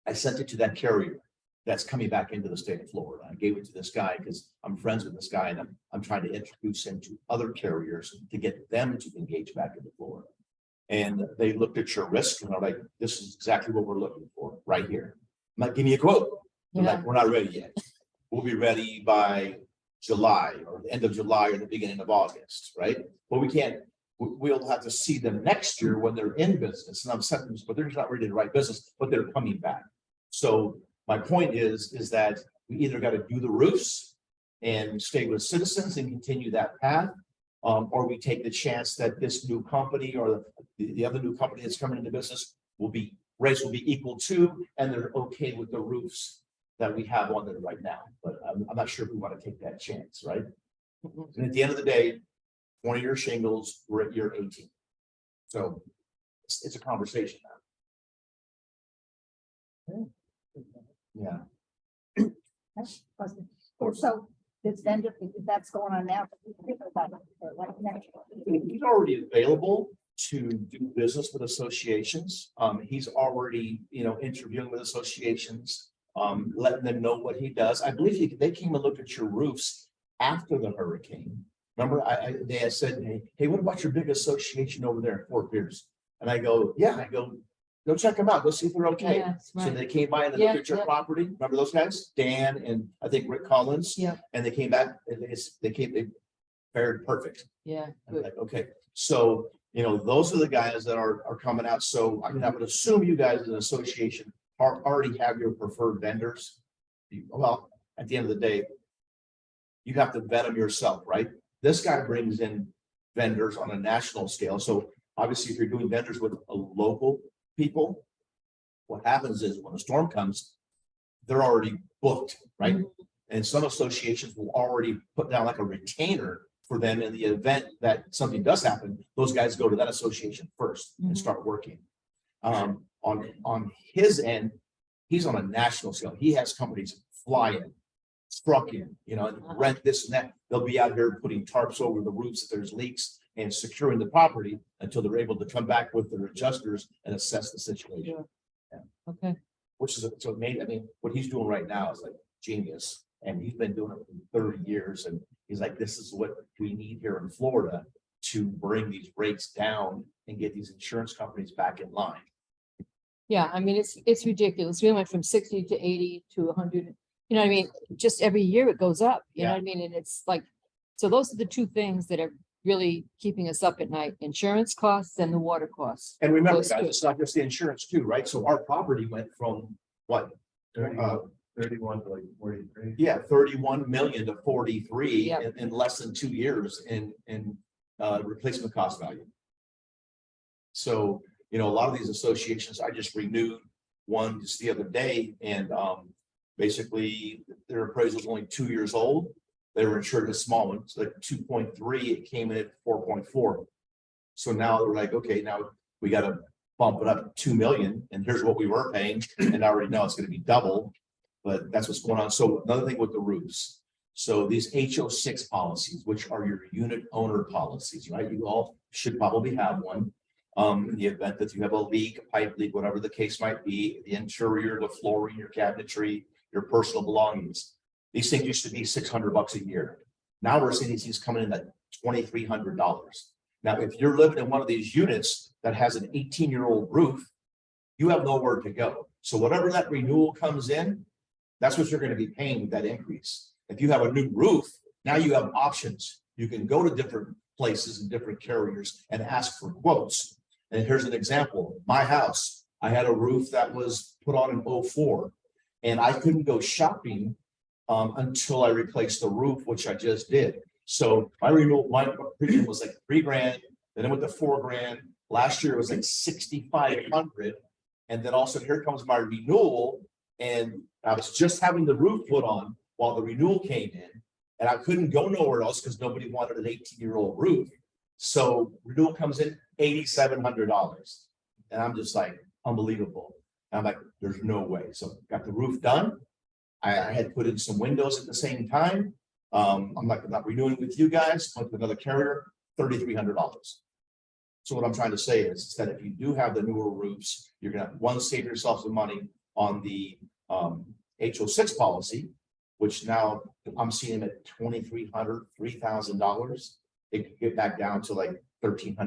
I sent it to that carrier that's coming back into the state of Florida. I gave it to this guy because I'm friends with this guy and I'm trying to introduce him to other carriers to get them to engage back into Florida. And they looked at your risk and are like, this is exactly what we're looking for right here. I'm like, give me a quote. They're like, we're not ready yet. We'll be ready by July or the end of July or the beginning of August, right? But we can't, we'll have to see them next year when they're in business. And I'm saying, but they're just not ready to write business, but they're coming back. So my point is that we either got to do the roofs and stay with Citizens and continue that path, or we take the chance that this new company or the other new company that's coming into business rates will be equal to, and they're okay with the roofs that we have on there right now. But I'm not sure if we want to take that chance, right? And at the end of the day, 20-year shingles, we're at year 18. So it's a conversation now. Yeah. So this vendor, that's going on now. He's already available to do business with associations. He's already, interviewing with associations, letting them know what he does. I believe they came and looked at your roofs after the hurricane. Remember, they had said, hey, what about your big association over there in Fort Pierce? And I go, go check them out. Go see if they're okay. Yes, So right. they came by and they Yeah, looked at your yeah. property. Remember those guys? Dan and I think Rick Collins. Yeah. And they came back and they fared perfect. Yeah, I'm good. like, okay, so, those are the guys that are coming out. So I mean, I would assume you guys as an association already have your preferred vendors. Well, at the end of the day, you have to vet them yourself, right? This guy brings in vendors on a national scale. So obviously, if you're doing vendors with a local people, what happens is when a storm comes, they're already booked, right? And some associations will already put down like a retainer for them in the event that something does happen. Those guys go to that association first and start working. On his end, he's on a national scale. He has companies fly in, truck in, and rent this and that. They'll be out here putting tarps over the roofs if there's leaks and securing the property until they're able to come back with their adjusters and assess the situation. Okay. Which is so amazing. I mean, what he's doing right now is like genius. And he's been doing it for 30 years. And he's like, this is what we need here in Florida to bring these rates down and get these insurance companies back in line. Yeah, I mean, it's ridiculous. We went from 60 to 80 to 100. You know what I mean? Just every year it goes up, you know what I mean? And it's like, so those are the two things that are really keeping us up at night, insurance costs and the water costs. And remember, Those guys, two. it's not just the insurance too, right? So our property went from what? 31 to like 43. Yeah, 31 million to 43 Yeah. in less than 2 years in replacement cost value. So, a lot of these associations, I just renewed one just the other day, and basically their appraisal is only 2 years old. They were insured a small one, so like 2.3, it came in at 4.4. So now they're like, okay, now we got to bump it up 2 million, and here's what we were paying, and I already know it's going to be double. But that's what's going on. So another thing with the roofs. So these HO6 policies, which are your unit owner policies, right? You all should probably have one. In the event that you have a leak, a pipe leak, whatever the case might be, the interior, the flooring, your cabinetry, your personal belongings. These things used to be $600 a year. Now we're seeing these things coming in at $2,300. Now, if you're living in one of these units that has an 18-year-old roof, you have nowhere to go. So whatever that renewal comes in, that's what you're going to be paying with that increase. If you have a new roof, now you have options. You can go to different places and different carriers and ask for quotes. And here's an example. My house, I had a roof that was put on in 2004, and I couldn't go shopping until I replaced the roof, which I just did. So my premium was like $3,000, then it went to $4,000. Last year it was like $6,500. And then also here comes my renewal. And I was just having the roof put on while the renewal came in, and I couldn't go nowhere else because nobody wanted an 18-year-old roof. So renewal comes in $8,700. And I'm just like, unbelievable. And I'm like, there's no way. So got the roof done. I had put in some windows at the same time. I'm like, I'm not renewing with you guys, went to another carrier, $3,300. So what I'm trying to say is that if you do have the newer roofs, you're gonna save yourself some money on the HO6 policy, which now I'm seeing them at $2,300, $3,000. It could get back down to like $1,300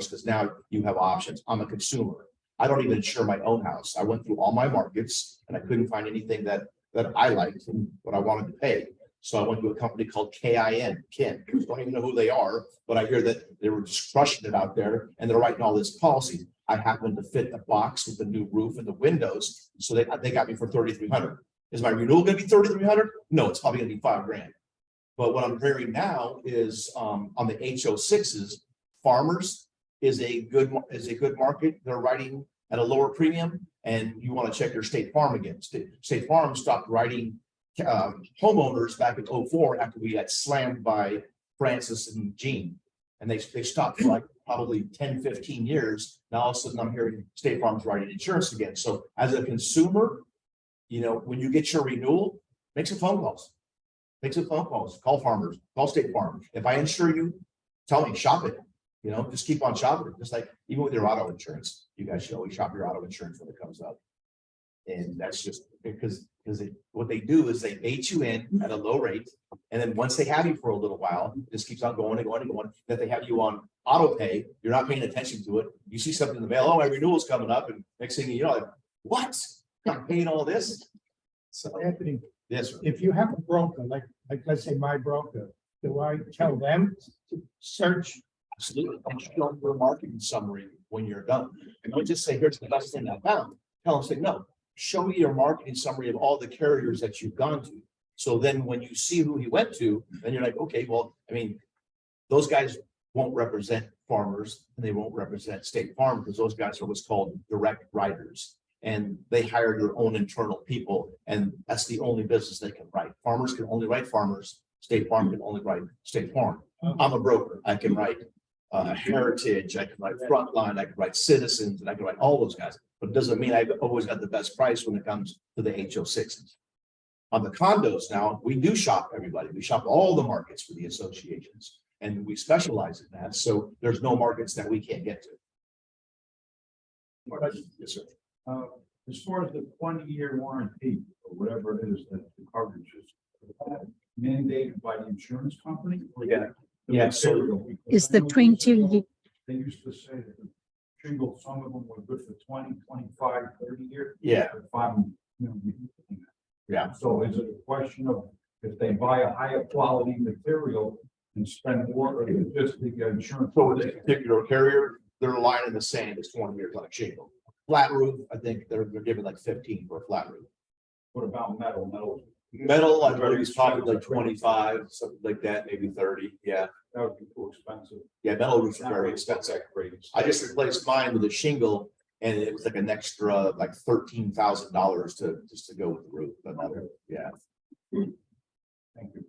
because now you have options. I'm a consumer. I don't even insure my own house. I went through all my markets and I couldn't find anything that I liked and what I wanted to pay. So I went to a company called KIN. Don't even know who they are, but I hear that they were just crushing it out there and they're writing all this policy. I happened to fit the box with the new roof and the windows. So they got me for $3,300. Is my renewal going to be $3,300? No, it's probably going to be $5,000. But what I'm hearing now is on the HO6s, Farmers is a good market. They're writing at a lower premium, and you want to check your State Farm again. State Farm stopped writing homeowners back in 2004 after we got slammed by Francis and Gene, and they stopped for like probably 10-15 years. Now all of a sudden I'm hearing State Farm's writing insurance again. So as a consumer, you know, when you get your renewal, make some phone calls. Make some phone calls, call farmers, call State Farm. If I insure you, tell me, shop it. You know, just keep on shopping, just like even with your auto insurance, you guys should always shop your auto insurance when it comes up. And that's just because what they do is they bait you in at a low rate. And then once they have you for a little while, it just keeps on going and going and going. That they have you on auto pay, you're not paying attention to it. You see something in the mail, oh, my renewal's coming up, and next thing you know, like, what? I'm paying all this? So, Anthony, yes, sir. if you have a broker, like let's say my broker, do I tell them to search? Absolutely. And show them your marketing summary when you're done. And don't just say, here's the best thing I found. Tell them, say, no, show me your marketing summary of all the carriers that you've gone to. So then when you see who he went to, then you're like, okay, well, I mean, those guys won't represent farmers and they won't represent State Farm because those guys are what's called direct writers. And they hire their own internal people. And that's the only business they can write. Farmers can only write farmers. State Farm can only write State Farm. I'm a broker. I can write Heritage, I can write Frontline, I can write Citizens, and I can write all those guys. But it doesn't mean I've always got the best price when it comes to the HO6s. On the condos now, we do shop everybody. We shop all the markets for the associations. And we specialize in that. So there's no markets that we can't get to. Yes, sir. As far as the 20-year warranty or whatever it is that the coverage is mandated by the insurance company. Yeah. Yeah, so Is the 20 They used to say that the shingles, some of them were good for 20, 25, 30 years. yeah, But five, you know, yeah. so is it a question of if they buy a higher quality material and spend more, or is it just the insurance? So with this particular carrier, they're line in the sand is 20 years on a shingle. Flat roof, I think they're giving like 15 for a flat roof. What about metal? Metal, I believe is probably like 25, something like that, maybe 30. Yeah. That would be too expensive. Yeah, metal roofs are very expensive. I just replaced mine with a shingle and it was like an extra like $13,000 to just to go with the roof. But yeah. Thank you.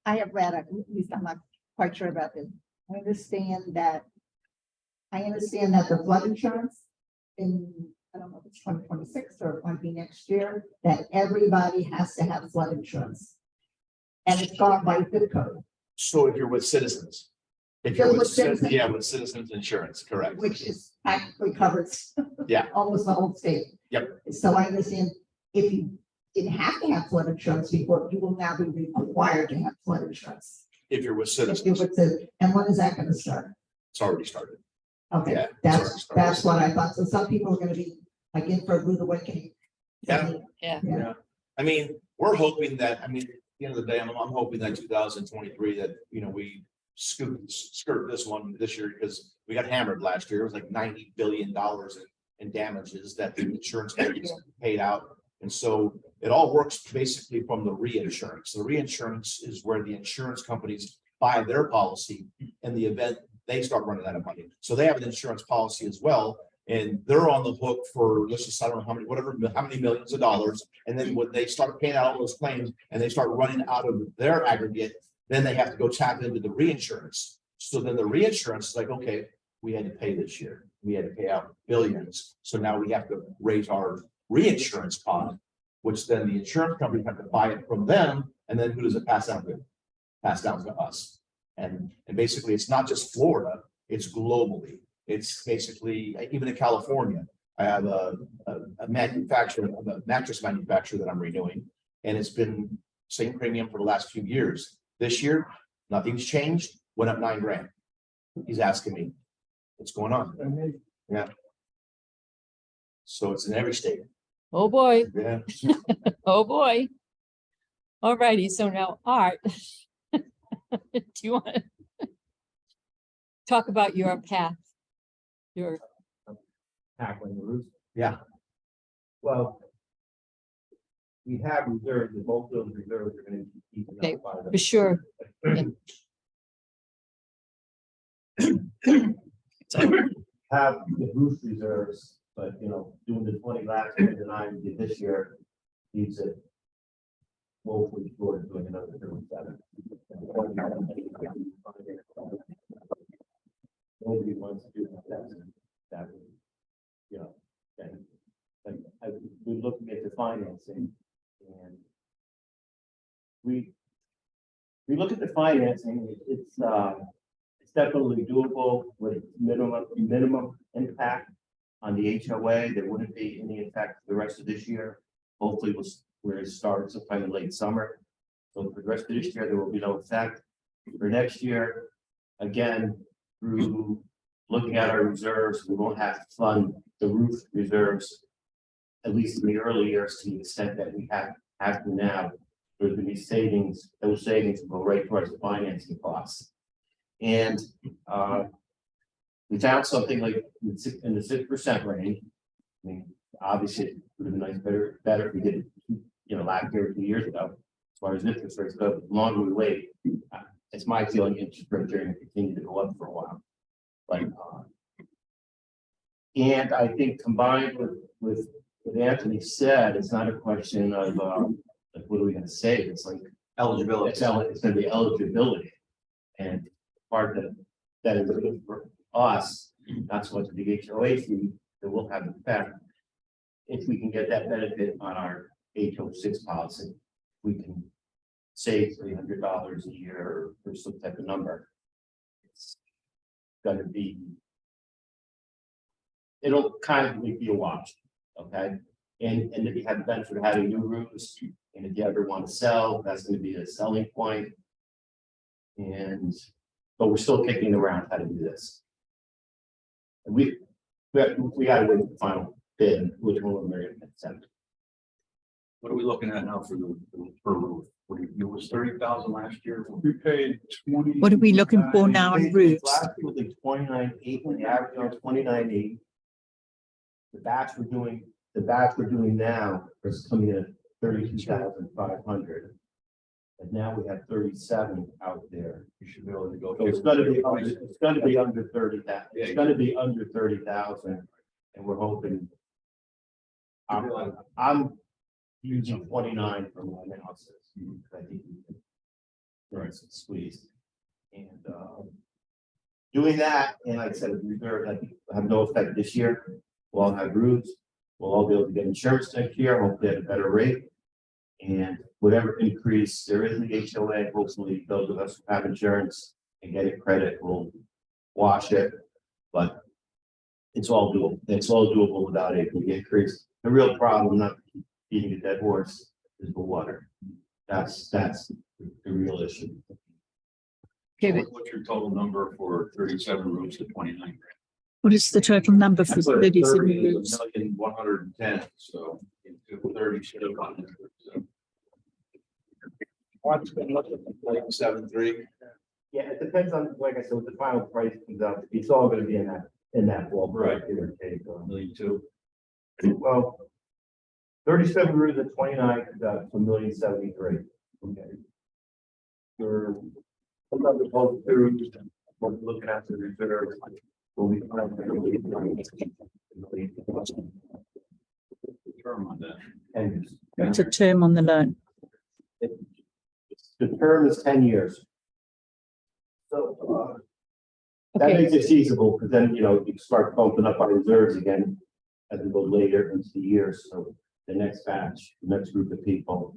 I have read, at least I'm not quite sure about this. I understand that the flood insurance in, I don't know if it's 2026 or it might be next year, that everybody has to have flood insurance. And it's gone by zip code, So if you're with Citizens, if You're you're with with, Citizens. yeah, with Citizens Insurance, correct. which is practically covers Yeah. almost the whole state. Yep. So I understand if you didn't have to have flood insurance before, you will now be required to have flood insurance. If you're with If you Citizens, would say, and when is that gonna start? it's already started. Okay, Yeah, it's already started. that's what I thought. So some people are gonna be like in for a rude awakening. Yeah. Yeah. I mean, we're hoping that, I mean, at the end of the day, I'm hoping that 2023 that, you know, we skirt this one this year because we got hammered last year. It was like $90 billion in damages that the insurance companies paid out. And so it all works basically from the reinsurance. The reinsurance is where the insurance companies buy their policy in the event they start running out of money. So they have an insurance policy as well. And they're on the hook for, let's just, I don't know how many, how many millions of dollars. And then when they start paying out all those claims and they start running out of their aggregate, then they have to go tap into the reinsurance. So then the reinsurance is like, okay, we had to pay this year. We had to pay out billions. So now we have to raise our reinsurance pond, which then the insurance companies have to buy it from them. And then who does it pass down to? Pass down to us. And basically it's not just Florida, it's globally. It's basically, even in California, I have a manufacturer, a mattress manufacturer that I'm renewing. And it's been same premium for the last few years. This year, nothing's changed, went up $9,000. He's asking me, what's going on? Yeah. So it's in every state. Oh, boy. Yeah. Oh, boy. All righty. So now, Art, do you want to talk about your path? Your Tackling the roof. Yeah. Well, we have reserves, and both those reserves are gonna keep. Okay, for sure. Have the roof reserves, but you know, doing the 20 last year, the 9 we did this year, needs it. Woefully short of doing another 37. Nobody wants to do that, you know, and we're looking at the financing and we look at the financing, it's definitely doable with minimum impact on the HOA. There wouldn't be any impact for the rest of this year. Hopefully where it starts sometime in late summer. So for the rest of this year, there will be no effect. For next year, again, through looking at our reserves, we won't have to fund the roof reserves, at least in the early years, to the extent that we have to now. There's gonna be savings, those savings will go right towards the financing costs. And we found something like in the 6% range. I mean, obviously, it would have been nice, better if we did it, last year or 2 years ago, as far as interest rates go. The longer we wait, it's my feeling interest rates are going to continue to go up for a while. But and I think combined with what Anthony said, it's not a question of like what are we going to save? It's like eligibility. It's going to be eligibility, and part of that is good for us, not so much the HOA fee that will have an effect. If we can get that benefit on our HO6 policy, we can save $300 a year or some type of number. It's going to be, it'll kind of be a wash, okay? And if you have the benefit of having new roofs, and if you ever want to sell, that's going to be a selling point. But we're still kicking around how to do this. And we got to wait for the final bid, which one we're going to accept. What are we looking at now for the per roof? It was 30,000 last year. We paid 20. What are we looking for now on roofs? Last year was like 29.8, when the average on 29.8. The batch we're doing now is coming in at 32,500. And now we have 37 out there. You should be able to go. So it's gonna be under 30,000. It's gonna be under 30,000, and we're hoping. I'm using 29 for my analysis. I think we can. Right, squeeze. And doing that, and like I said, reserve, I think will have no effect this year. We'll all have roofs. We'll all be able to get insurance next year, hopefully at a better rate. And whatever increase there is in the HOA, hopefully those of us who have insurance and get a credit will wash it. But it's all doable. It's all doable without a big increase. The real problem, not beating a dead horse, is the water. That's the real issue. Okay, What's your total number for 37 roofs to 29 grand? what is the total number for I put 37 30, roofs? 110, so into 30 should have gone. What's been looking Like 7.3. Yeah, it depends on, like I said, what the final price comes out. It's all going to be in that ballpark. Right. Give or take. $1,200,000. Well, 37 roofs at 29 comes out to $1,073,000. Okay. For sometimes both through, we're looking at the reserve. Will be Term on that. and What's a term on the loan? the term is 10 years. So that Okay. makes it feasible, because then, you start bumping up our reserves again as we go later into the year. So the next batch, the next group of people,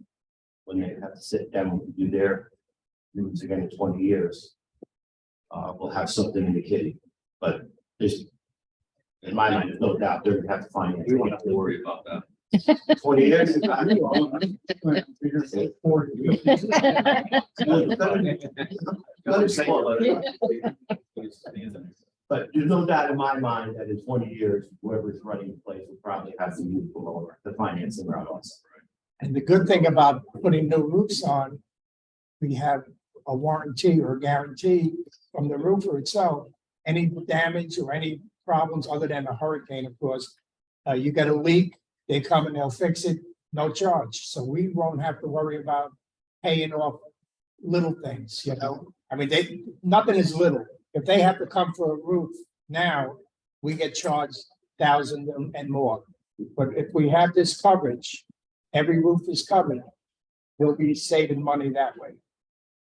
when they have to sit down and do their roofs again in 20 years, we'll have something in the kitty. But there's, in my mind, there's no doubt they're gonna have to finance. We don't have to worry about that. 20 years. But there's no doubt in my mind that in 20 years, whoever's running the place will probably have to use the financing around us. And the good thing about putting new roofs on, we have a warranty or a guarantee from the roofer itself. Any damage or any problems other than a hurricane, of course, you get a leak, they come and they'll fix it, no charge. So we won't have to worry about paying off little things, I mean, nothing is little. If they have to come for a roof now, we get charged $1,000 and more. But if we have this coverage, every roof is covered, we'll be saving money that way.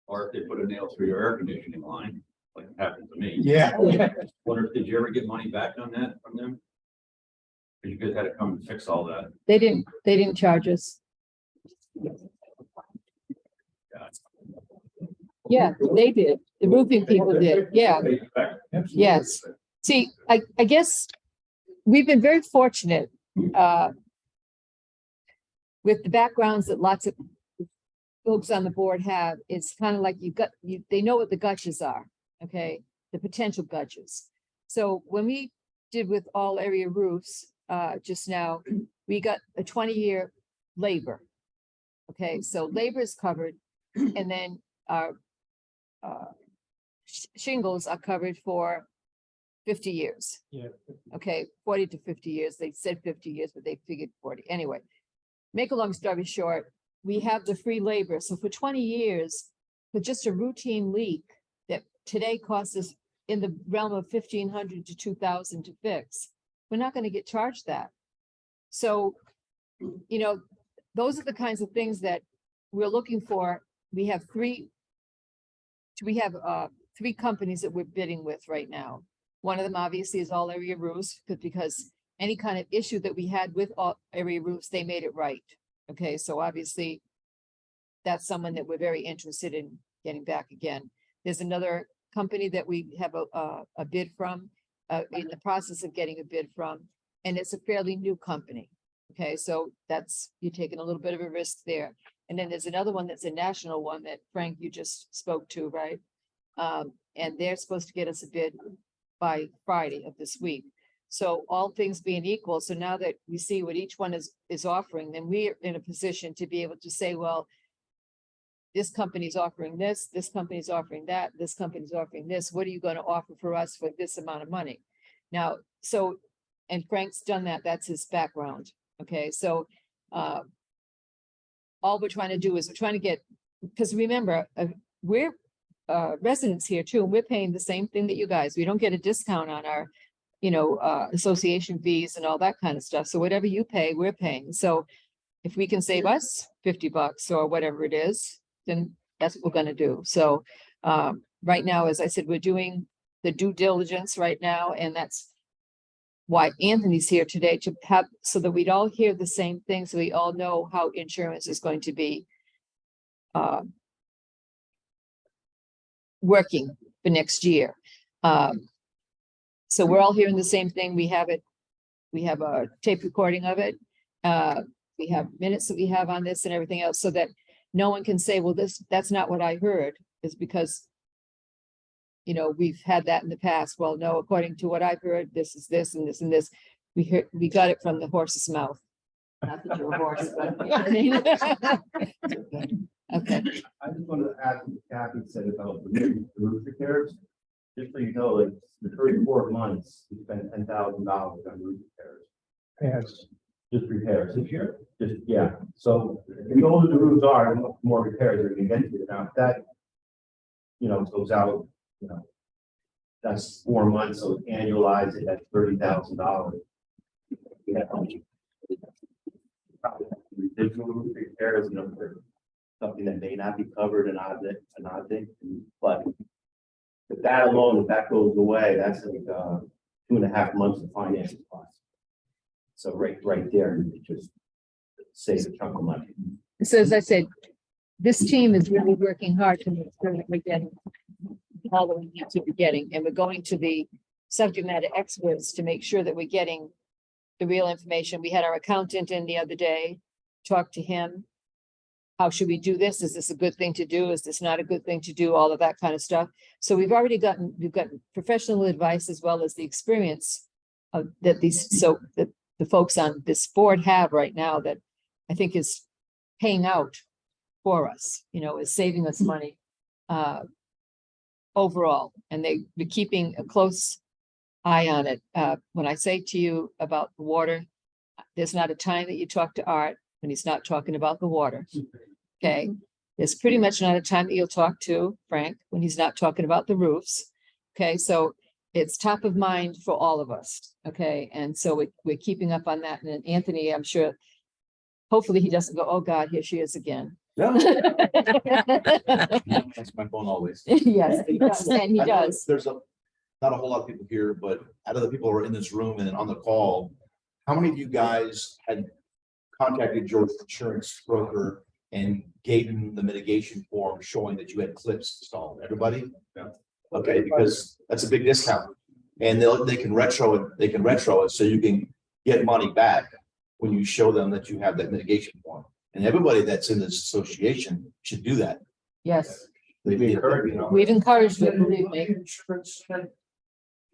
Or if they put a nail through your air conditioning line, like it happened to me. Yeah. Wonder, did you ever get money back on that from them? You guys had to come and fix all that. They didn't charge us. Yeah, they did. The roofing people did. Yeah. Yes. See, I guess we've been very fortunate, with the backgrounds that lots of folks on the board have. It's kind of like they know what the gutches are, okay? The potential gutches. So when we did with all area roofs, just now, we got a 20-year labor. Okay, so labor is covered, and then our shingles are covered for 50 years. Yeah. Okay, 40 to 50 years. They said 50 years, but they figured 40. Anyway, make a long story short, we have the free labor. So for 20 years, for just a routine leak that today costs us in the realm of $1,500 to $2,000 to fix, we're not going to get charged that. So, you know, those are the kinds of things that we're looking for. We have three companies that we're bidding with right now. One of them obviously is All Area Roofs, because any kind of issue that we had with All Area Roofs, they made it right. Okay, so obviously that's someone that we're very interested in getting back again. There's another company that we have a bid from, in the process of getting a bid from, and it's a fairly new company. Okay, so you're taking a little bit of a risk there. And then there's another one that's a national one that Frank, you just spoke to, right? And they're supposed to get us a bid by Friday of this week. So all things being equal, so now that we see what each one is offering, then we're in a position to be able to say, well, this company's offering this company's offering that, this company's offering this. What are you going to offer for us for this amount of money? Now, so, and Frank's done that. That's his background. Okay, so all we're trying to do is we're trying to get, because remember, we're residents here too, and we're paying the same thing that you guys. We don't get a discount on our, association fees and all that kind of stuff. So whatever you pay, we're paying. So if we can save us $50 or whatever it is, then that's what we're going to do. So right now, as I said, we're doing the due diligence right now, and that's why Anthony's here today, to have, so that we'd all hear the same thing, so we all know how insurance is going to be working for next year. So we're all hearing the same thing. We have it. We have a tape recording of it. We have minutes that we have on this and everything else, so that no one can say, well, that's not what I heard, is because, we've had that in the past. Well, no, according to what I've heard, this is this and this and this. We got it from the horse's mouth. Not that you're a horse, but okay. I just wanted to add what Kathy said about the roof repairs. Just so you know, like the 34 months, we spent $10,000 on roof repairs. Yes. Just repairs this year. Yeah. So the older the roofs are, the more repairs are going to get to. Now, if that, goes out, that's 4 months, so annualize it at $30,000. Yeah. Residual roof repairs, something that may not be covered and odd thing, but if that alone, if that goes away, that's like 2.5 months of financing costs. So right there, you just save a chunk of money. So as I said, this team is really working hard to make sure that we're getting all that we need to be getting, and we're going to the subject matter experts to make sure that we're getting the real information. We had our accountant in the other day, talked to him. How should we do this? Is this a good thing to do? Is this not a good thing to do? All of that kind of stuff. So we've gotten professional advice as well as the experience of that the folks on this board have right now, that I think is paying out for us, is saving us money overall. And they're keeping a close eye on it. When I say to you about the water, there's not a time that you talk to Art when he's not talking about the water. Okay. There's pretty much not a time that you'll talk to Frank when he's not talking about the roofs. Okay. So it's top of mind for all of us. Okay. And so we're keeping up on that. And then Anthony, I'm sure, hopefully he doesn't go, oh God, here she is again. That's my phone always. Yes, he does. And he I know does. There's not a whole lot of people here, but out of the people who are in this room and on the call, how many of you guys had contacted your insurance broker and gave them the mitigation form showing that you had clips installed? Everybody? Yeah. Okay, because that's a big discount. And they can retro it, so you can get money back when you show them that you have that mitigation form. And everybody that's in this association should do that. Yes, They'd be encouraged, we've encouraged it, believe me. Insurance and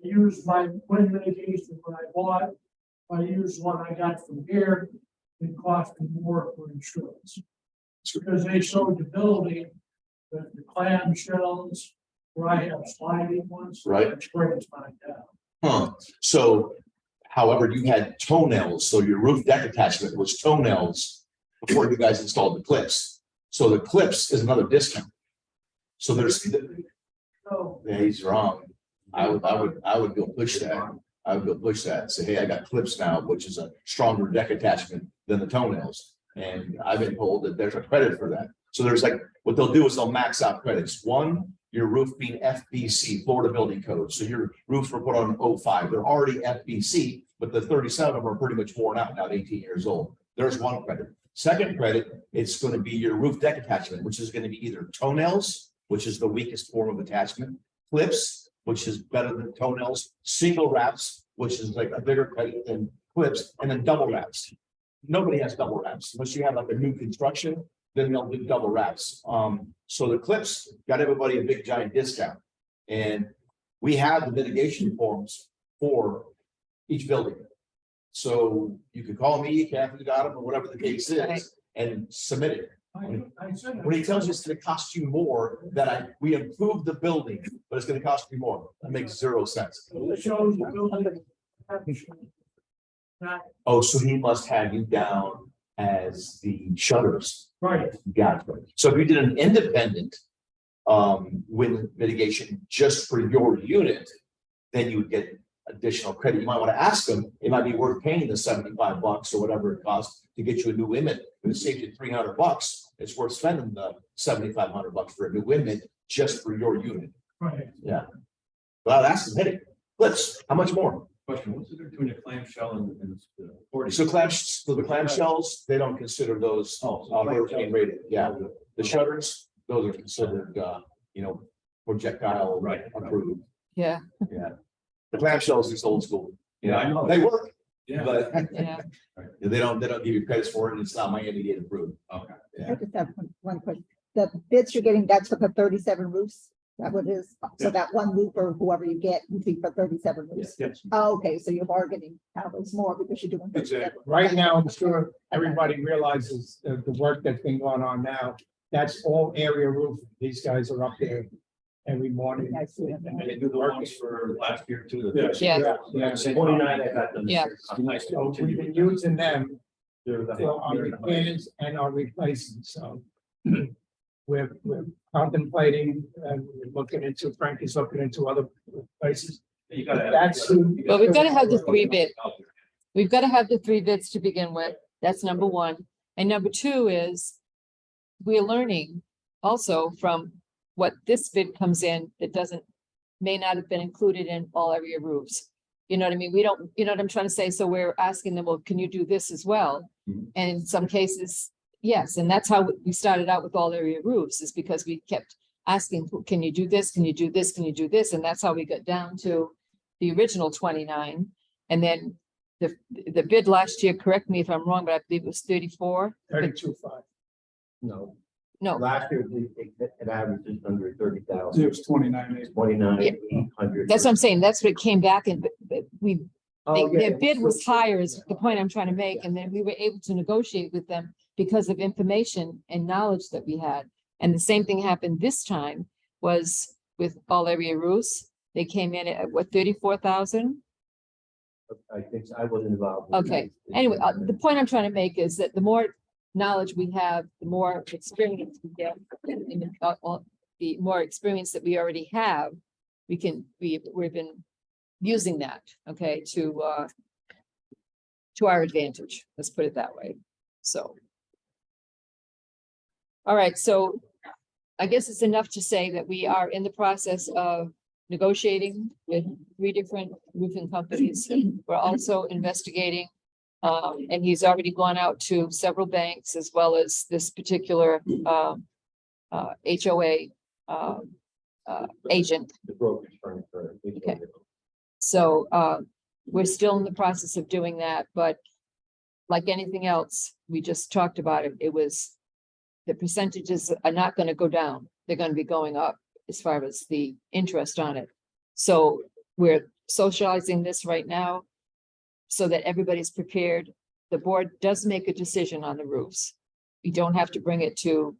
use my wind mitigation when I bought. I used one I got from here. It cost me more for insurance. It's because they showed the building that the clam shells where I have sliding ones. Right. It's great, it's not down. Huh, so however, you had toenails, so your roof deck attachment was toenails before you guys installed the clips. So the clips is another discount. So there's, So yeah, he's wrong. I would go push that. I would go push that and say, hey, I got clips now, which is a stronger deck attachment than the toenails. And I've been told that there's a credit for that. So there's like, what they'll do is they'll max out credits. One, your roof being FBC, Florida Building Code. So your roofs were put on 05. They're already FBC, but the 37 of them are pretty much worn out now, 18 years old. There's one credit. Second credit, it's going to be your roof deck attachment, which is going to be either toenails, which is the weakest form of attachment, clips, which is better than toenails, single wraps, which is like a bigger credit than clips, and then double wraps. Nobody has double wraps unless you have like a new construction, then they'll do double wraps. So the clips got everybody a big giant discount. And we have the mitigation forms for each building. So you can call me, Kathy got them, or whatever the case is, and submit it. I said. When he tells you it's gonna cost you more, that we improved the building, but it's gonna cost you more, that makes zero sense. It shows the building. Not Oh, so he must have you down as the shutters. right. Got it. So if you did an independent wind mitigation just for your unit, then you would get additional credit. You might want to ask them, it might be worth paying the $75 or whatever it costs to get you a new windmill. If it saves you $300, it's worth spending the $7,500 for a new windmill just for your unit. Right. Yeah. Well, that's the minute. Let's, how much more? Question, what's the difference between a clamshell and the 40? So the clamshells, they don't consider those hurricane rated. Yeah. The shutters, those are considered, projectile Right. approved. Yeah, Yeah. The clamshells is old school. Yeah, I know. They work, Yeah. but yeah. they don't give you credits for it, and it's not Miami Dade approved. Okay. I just have one question. The bids you're getting, that's for the 37 roofs? That what it is? So that one roof or whoever you get would be for 37 roofs? Yes. Oh, okay, so you're bargaining how those more because you're doing. 37. Right now, I'm sure everybody realizes the work that's been going on now. That's all area roof. These guys are up there every morning. I see it. And they do the ones for last year too. Yeah. Yeah. 29 I got them. this Yeah. year. It's nice to So we've continue. been using them They're the- for our they're the- repairs and our replacement, so. We're contemplating and we're looking into, Frankie's looking into other places. You gotta have- That's. But we've got to have the 3 bid. We've got to have the 3 bids to begin with. That's number 1. And number 2 is we're learning also from what this bid comes in that may not have been included in all area roofs. You know what I mean? We don't, you know what I'm trying to say? So we're asking them, well, can you do this as well? Mhm. And in some cases, yes. And that's how we started out with all area roofs, is because we kept asking, can you do this? Can you do this? Can you do this? And that's how we got down to the original 29. And then the bid last year, correct me if I'm wrong, but I believe it was 34. 32.5. No, No, last year, it averaged just under 30,000. It was 29. 29,800. that's what I'm saying. That's what it came back and we, Oh, yeah. their bid was higher is the point I'm trying to make. And then we were able to negotiate with them because of information and knowledge that we had. And the same thing happened this time was with all area roofs. They came in at what, 34,000? I think I wasn't involved. with Okay. that. Anyway, the point I'm trying to make is that the more knowledge we have, the more experience we get, and the more experience that we already have, we've been using that, okay, to our advantage. Let's put it that way. So. All right, so I guess it's enough to say that we are in the process of negotiating with 3 different roofing companies. We're also investigating And he's already gone out to several banks as well as this particular, HOA, agent. The brokerage firm for. Okay. So, we're still in the process of doing that, but like anything else, we just talked about it. It was, the percentages are not going to go down. They're going to be going up as far as the interest on it. So we're socializing this right now so that everybody's prepared. The board does make a decision on the roofs. We don't have to bring it to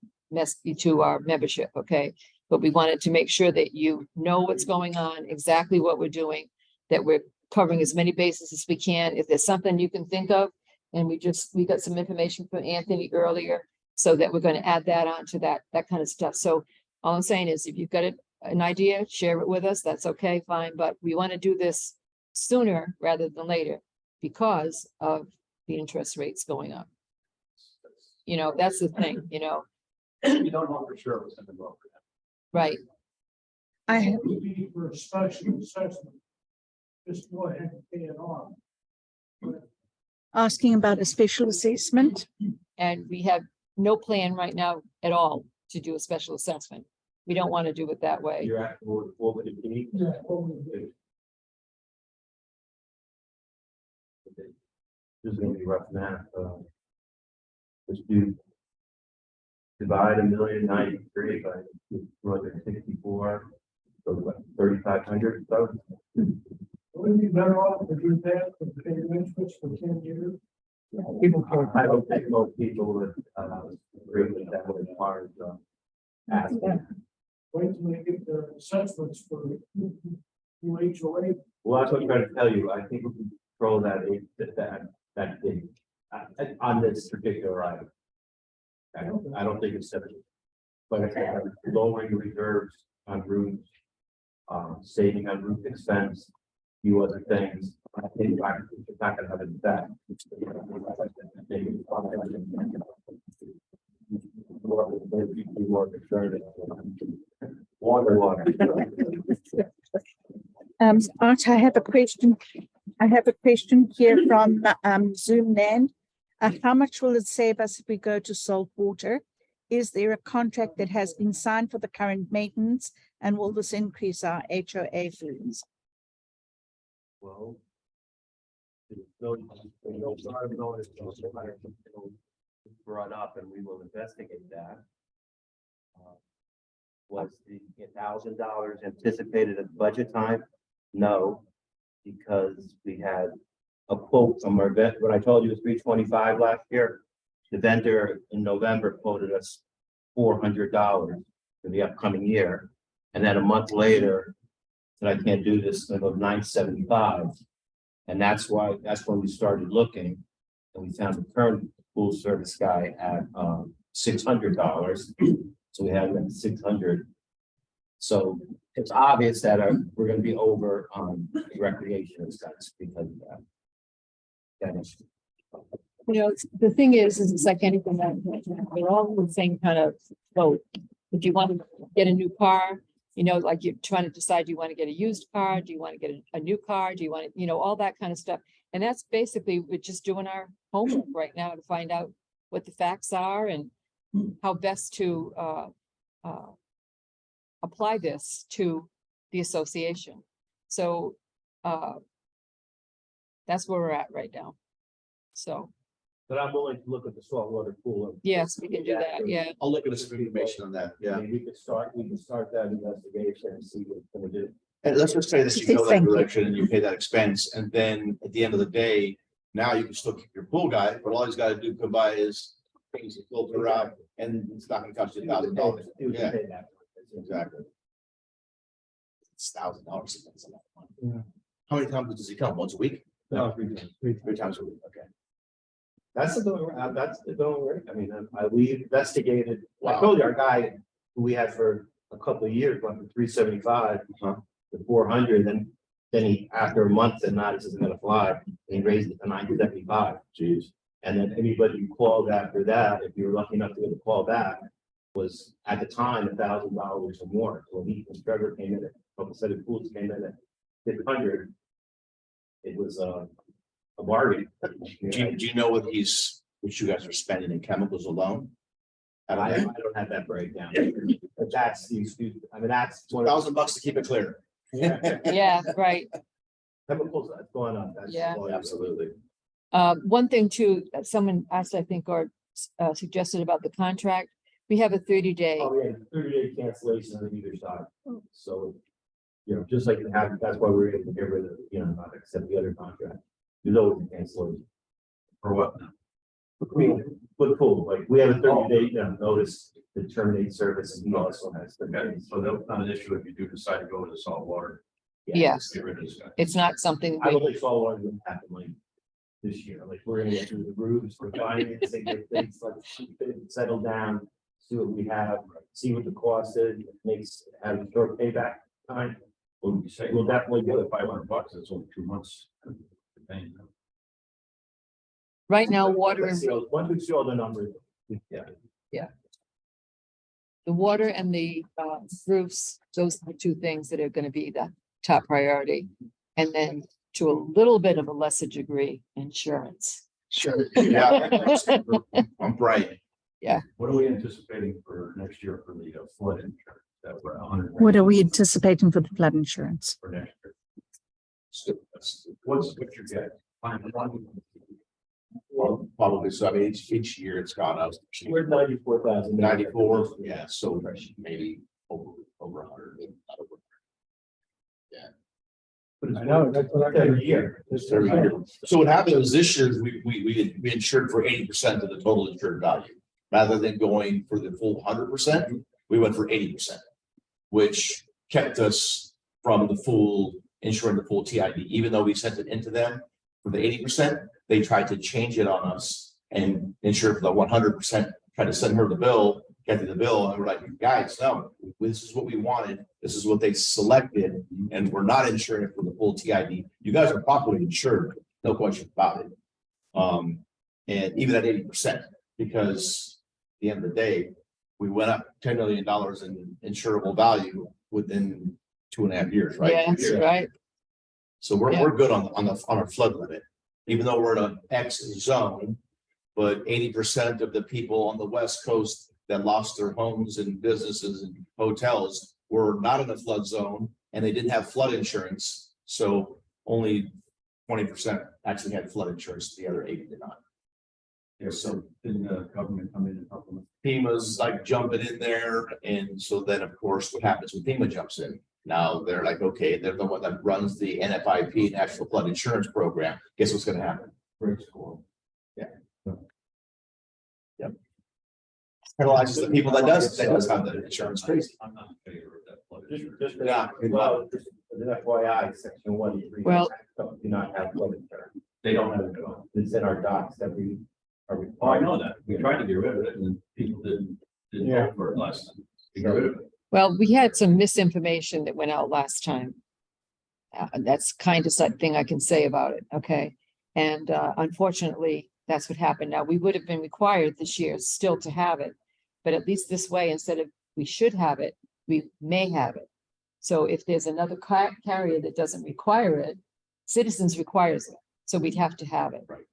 our membership, okay? But we wanted to make sure that you know what's going on, exactly what we're doing, that we're covering as many bases as we can. If there's something you can think of, and we got some information from Anthony earlier, so that we're going to add that on to that kind of stuff. So all I'm saying is, if you've got an idea, share it with us. That's okay, fine. But we want to do this sooner rather than later because of the interest rates going up. You know, that's the thing, you know, You don't know for sure what's gonna go. right? I have, Would be for a special assessment. Just go ahead and pay it on. asking about a special assessment. And we have no plan right now at all to do a special assessment. We don't want to do it that way. You're at, what would it be? Yeah, what would it be? This is gonna be rough math, let's do. Divide 1,093,000 by 264, so what, 3,500, so. Wouldn't it be better off to do that for the interest for 10 years? People can't. I don't think most people would, agree with that as far as, asking. Wait till they get their assessments for UHOA. Well, that's what I'm trying to tell you, I think we can control that thing, on this particular item. I don't think it's 70. But I think lowering reserves on roofs, saving on roof expense, few other things, I think it's not gonna have an effect. More concerned. Water. Art, I have a question. I have a question here from Zoom Land. How much will it save us if we go to salt water? Is there a contract that has been signed for the current maintenance, and will this increase our HOA fees? Well. Brought up, and we will investigate that. Was the $1,000 anticipated at budget time? No, because we had a quote from our vet. What I told you was 325 last year. The vendor in November quoted us $400 for the upcoming year, and then a month later said I can't do this until 975, and that's when we started looking, and we found the current pool service guy at $600. So we had him at 600. So it's obvious that we're going to be over on recreation expense because of that. That is. You know, the thing is it's like anything that they're all the same kind of boat. If you want to get a new car, you know, like you're trying to decide, do you want to get a used car? Do you want to get a new car? Do you want to, you know, all that kind of stuff. And that's basically, we're just doing our homework right now to find out what the facts are and how best to apply this to the association. So that's where we're at right now. So, But I'm willing to look at the saltwater pool. yes, we can do that. Yeah. I'll look at some information on that, I yeah. mean, we can start that investigation and see what it's gonna do. And let's just say that you go that Thank you. direction and you pay that expense, and then at the end of the day, now you can still keep your pool guy, but all he's gotta do, come by is things to filter out, and it's not gonna cost you $1,000. Yeah, exactly. It's $1,000. That's a lot of money. Yeah. How many times does he come? Once a week? No, 3 times. 3 times a week, okay. That's the going, that's the going rate. I mean, we investigated, I Wow. told you, our guy who we had for a couple of years went from 375 to 400, then he, after a month, said, nah, this isn't gonna fly, and he raised it to 975. Jeez. And then anybody who called after that, if you were lucky enough to get a call back, was at the time $1,000 or more. So when Trevor came in, a couple set of pools came in at 600. It was a a bargain. Do you know what you guys are spending in chemicals alone? I don't have that breakdown, but that's the excuse, I mean, that's one of $1,000 to keep it clear. Yeah, right. chemicals that's going on. That's Yeah. Absolutely. One thing too, someone asked, I think, or suggested about the contract. We have a 30-day. Oh, yeah, 30-day cancellation on either side, so. You know, just like it happened, that's why we're able to get rid of, not accept the other contract. There's always a cancellation. For what? But cool, like, we have a 30-day, notice to terminate service, and he also has. 30 Okay, days. so that's not an issue if you do decide to go into salt water. Yes, Get rid of this guy. it's not something. I we- don't think all one would happen like this year, like, we're gonna get through the roofs, we're financing, get things like settle down. See what we have, see what the cost is, makes, have a short payback time. What would you say? We'll definitely do it. $500, that's only 2 months. Paying them. Right now, water and Once we see all the numbers. Yeah. the water and the roofs, those are the two things that are going to be the top priority. And then to a little bit of a lesser degree, insurance. Sure. Yeah. I'm bright. What are we anticipating for next year for the flood insurance? That we're 100. What are we anticipating for the flood insurance? For next year. So, what's your guess? Well, probably, so I mean, each year it's gone up. We're 94,000. 94, yeah, so maybe over 100. not over. I know, that's what I. Every year. Every year. So what happened was this year, we insured for 80% of the total insured value. Rather than going for the full 100%, we went for 80%. Which kept us from the full, insuring the full TID, even though we sent it into them for the 80%, they tried to change it on us and insure for the 100%, tried to send her the bill, get to the bill, and we're like, guys, no, this is what we wanted, this is what they selected, and we're not insuring it for the full TID. You guys are properly insured, no question about it. And even at 80%, because at the end of the day, we went up $10 million in insurable value within 2.5 years, right? Yes, right. So we're Yeah. we're good on our flood limit, even though we're in an X zone. But 80% of the people on the West Coast that lost their homes and businesses and hotels were not in a flood zone and they didn't have flood insurance. So only 20% actually had flood insurance, the other 80 did not. Yeah, so didn't the government come in and help them? FEMA's like jumping in there, and so then, of course, what happens when FEMA jumps in? Now they're like, okay, they're the one that runs the NFIP, National Flood Insurance Program. Guess what's gonna happen? Great school. Penalizes the people that does have the insurance. Crazy. I'm not in favor of that flood Just, insurance. just, Yeah. well, just as an FYI, section 183. Well- Do not have flood insurance. They don't have it at all. It's in our docs that we are Oh, I required. know that. We tried to get rid of it and people didn't vote for it last time. To get rid of it. Well, we had some misinformation that went out last time. That's kind of something I can say about it, okay? And unfortunately, that's what happened. Now, we would have been required this year still to have it. But at least this way, instead of we should have it, we may have it. So if there's another carrier that doesn't require it, Citizens requires it, so we'd have to have it. Right.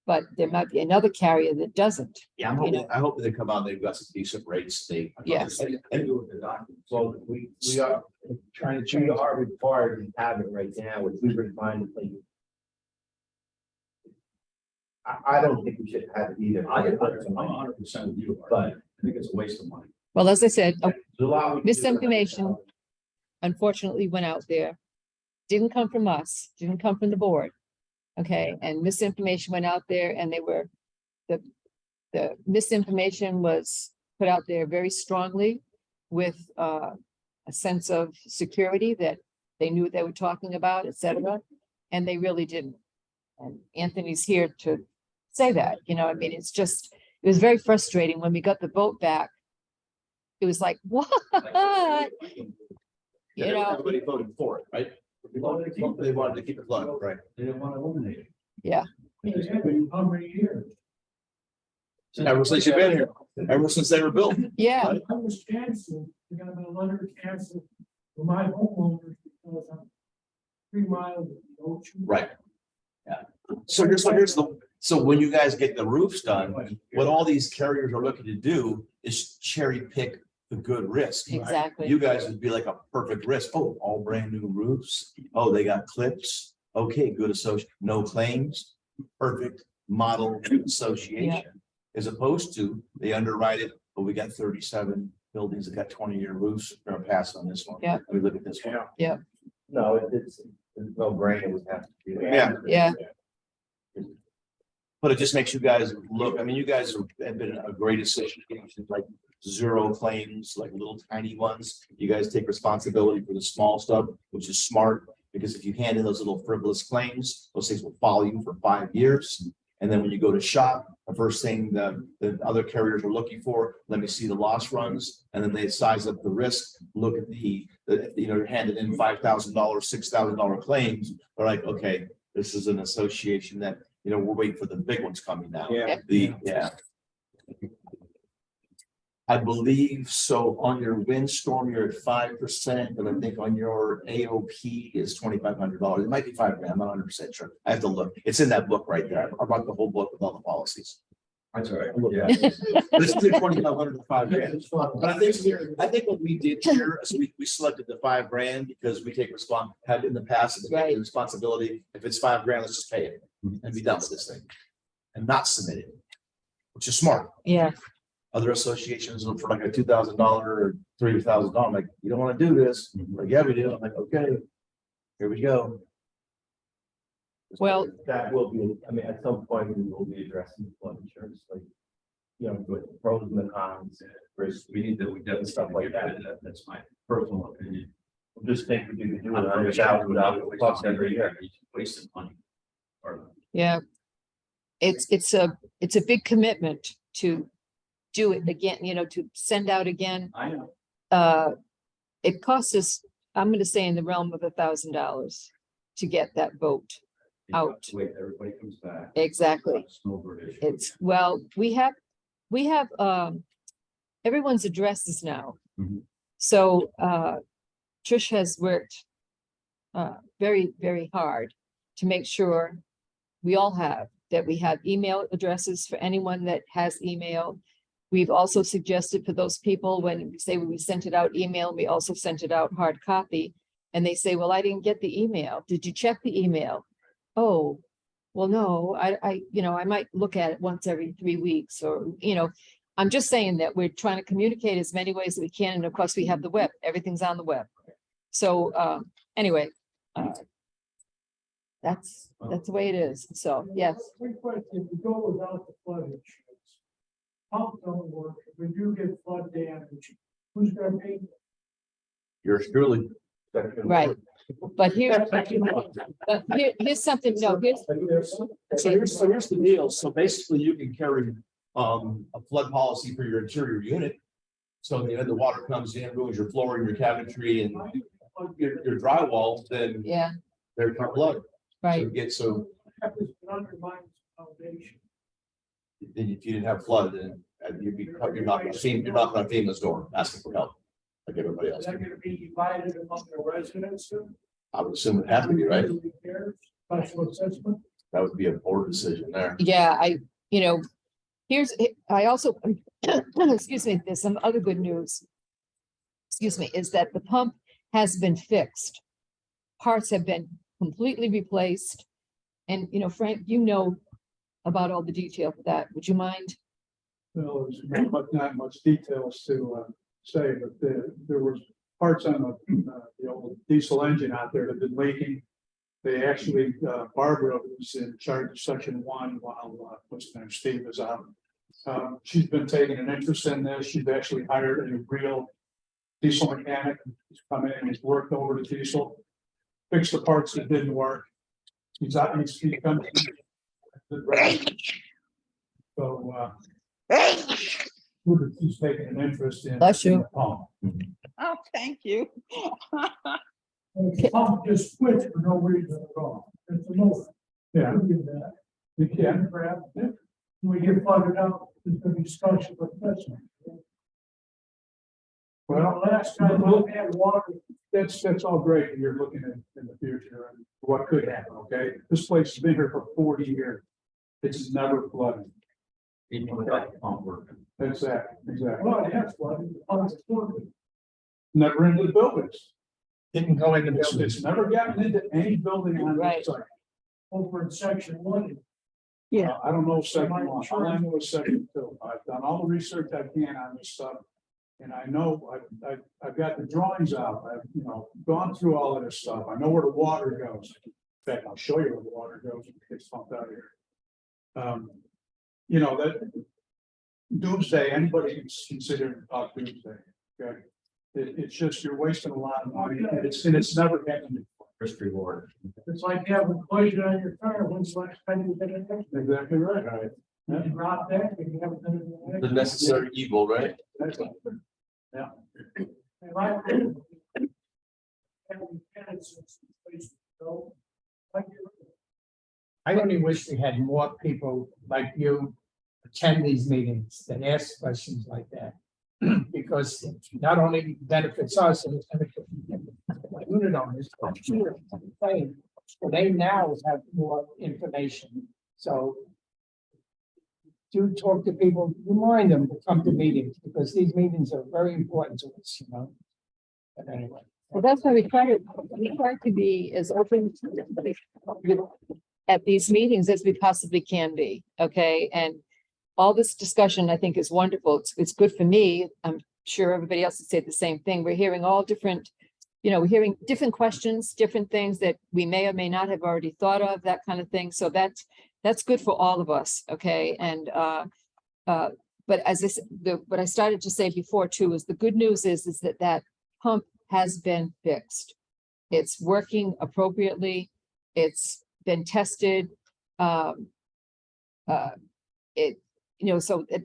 But there might be another carrier that doesn't. Yeah, I hope they come out, they've got some decent rates, Yes. And do with the documents. So we are trying to change our required to have it right now, which we refine like. I don't think we should have it either. I'm 100% with you, but I think it's a waste of money. Well, as I said, July, we can do it. misinformation unfortunately went out there. Didn't come from us, didn't come from the board. Okay, and misinformation went out there and they were, the misinformation was put out there very strongly with a sense of security that they knew what they were talking about, et cetera, and they really didn't. And Anthony's here to say that, I mean, it's just, it was very frustrating when we got the vote back. It was like, what? Everybody voted for it, right? They wanted to keep it flooded, right? They didn't want to eliminate it. How many years? Ever since you've been here, ever since they were built. Yeah, I was canceled, I got a letter to cancel for my homeowners because I'm 3 miles of the ocean. Right. So when you guys get the roofs done, what all these carriers are looking to do is cherry pick the good risk. Exactly. You guys would be like a perfect risk. Oh, all brand new roofs. Oh, they got clips. Okay, good association, no claims, perfect model association. As opposed to they underwrite it, but we got 37 buildings that got 20-year roofs. We're gonna pass on this one. Yeah. Let me look at this one. No, it's no brainer. It would have to be. Yeah. But it just makes you guys look, I mean, you guys have been a great association, like zero claims, like little tiny ones. You guys take responsibility for the small stuff, which is smart, because if you hand in those little frivolous claims, those things will follow you for 5 years. And then when you go to shop, the first thing the other carriers are looking for, let me see the loss runs, and then they size up the risk, look at the you're handing in $5,000, $6,000 claims. They're like, okay, this is an association that, we're waiting for the big ones coming now. Yeah. I believe so on your windstorm, you're at 5%, but I think on your AOP is $2,500. It might be $5,000. I'm not 100% sure. I have to look. It's in that book right there. I bought the whole book with all the policies. That's all right. Yeah. But it's $2,500 to $5,000. But I think what we did here is we selected the $5,000 because we take have in the past the responsibility. If it's $5,000, let's just pay it and be done with this thing and not submit it, which is smart. Yeah. Other associations look for like a $2,000 or $3,000. I'm like, you don't want to do this. Like, yeah, we do. I'm like, okay, here we go. Well, That will be, I mean, at some point, we will be addressing flood insurance, like, with the pros and the cons. Chris, we definitely stuff like that. That's my personal opinion. I just think we can do it without cost every year. Wasted money. Or yeah. It's a big commitment to do it again, to send out again. I know. It costs us, I'm gonna say in the realm of $1,000 to get that vote out. Wait, everybody comes back. Exactly. Snowbird issue. It's, well, we have everyone's addresses now. Mhm. So Trish has worked very, very hard to make sure we all have that we have email addresses for anyone that has email. We've also suggested for those people, when we say we sent it out email, we also sent it out hard copy. And they say, well, I didn't get the email. Did you check the email? Oh, well, no, I might look at it once every 3 weeks or, I'm just saying that we're trying to communicate as many ways as we can. And of course, we have the web, everything's on the web. So anyway, that's the way it is. So, yes. Quick question, if we go without the flood insurance, pump don't work, if we do get flood damage, who's gonna pay? Yours truly. Right. But here's something, no, So here's the deal. So basically you can carry a flood policy for your interior unit. So the water comes in, ruins your flooring, your cabinetry and your drywall, then yeah, they're flood. right. So Happens to undermine the foundation. then if you didn't have flood, then you're not gonna FEMA's door asking for help like everybody else. Is that gonna be divided among the residents? I would assume it has to be, right? Special assessment? That would be a board decision there. Yeah, I also, excuse me, there's some other good news. Excuse me, is that the pump has been fixed. Parts have been completely replaced. And, Frank, about all the detail for that. Would you mind? Well, there's not much details to say, but there was parts on the old diesel engine out there that had been leaking. They actually, Barbara was in charge of section 1 while what's her name, Steve is out. She's been taking an interest in this. She's actually hired a real diesel mechanic. He's come in and he's worked over the diesel, fixed the parts that didn't work. He's out, he's come. So, she's taking an interest in. Bless you. the pump. Oh, thank you. The pump just switched for no reason at all. It's a motor. Yeah. We get that. You can. Grab it. When we get plugged out, there's gonna be structure for assessment. When the last time we had water, That's all great. And you're looking in the future and what could happen, okay? This place has been here for 40 years. It's never flooded. Even without the pump working. Exactly. well, it has flooded, it's flooded. Never into the buildings. Didn't go in the It's, building. it's never gotten into any building on the Right. site. over in section one. Yeah. I don't know second one. All I know is second two. I've done all the research I can on this stuff. And I know I've got the drawings out. I've, gone through all of this stuff. I know where the water goes. In fact, I'll show you where the water goes when it gets pumped out of here. That doomsday, anybody can consider doomsday, okay? It's just, you're wasting a lot of money and it's never happened. Risk reward. It's like having collision on your car, when's the last time you did it? Exactly right. You drop that, and you haven't done it. The necessary evil, right? And I- having tenants in some places to go, like you- I only wish we had more people like you attend these meetings that ask questions like that. Because not only benefits us, and it's benefit unit owners, but sure, they now have more information, so. Do talk to people, remind them to come to meetings, because these meetings are very important to us, But anyway. Well, that's why we try to be as open at these meetings as we possibly can be, okay? And all this discussion, I think, is wonderful. It's good for me. I'm sure everybody else would say the same thing. We're hearing all different, we're hearing different questions, different things that we may or may not have already thought of, that kind of thing. So that's good for all of us, okay? And but as I said, what I started to say before too is the good news is that pump has been fixed. It's working appropriately. It's been tested. So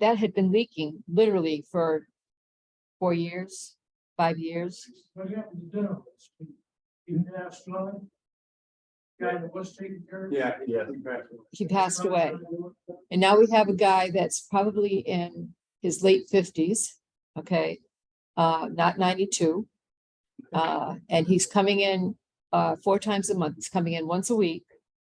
that had been leaking literally for 4 years, 5 years. What happened to dinner? You asked John? Guy that was taking care of. Yeah. He passed away. And now we have a guy that's probably in his late 50s, okay? Not 92. And he's coming in 4 times a month. He's coming in once a week.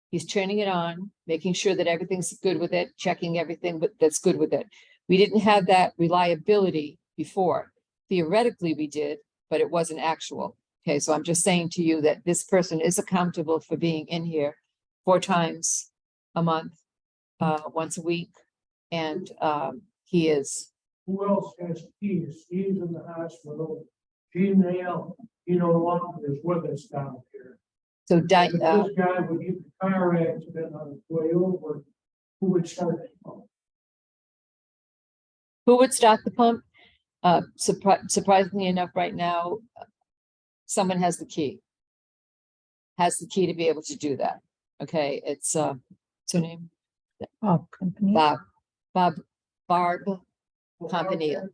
He's turning it on, making sure that everything's good with it, checking everything that's good with it. We didn't have that reliability before. Theoretically, we did, but it wasn't actual. Okay, so I'm just saying to you that this person is accountable for being in here 4 times a month, once a week. And he is. Who else has keys? He's in the hospital. Gene Nail, he no longer is with us down here. So If this guy would get the car accident on his way over, who would start it? who would start the pump? Surprisingly enough, right now, someone has the key. Has the key to be able to do that. Okay, it's what's her name? Company. Barb Campanile.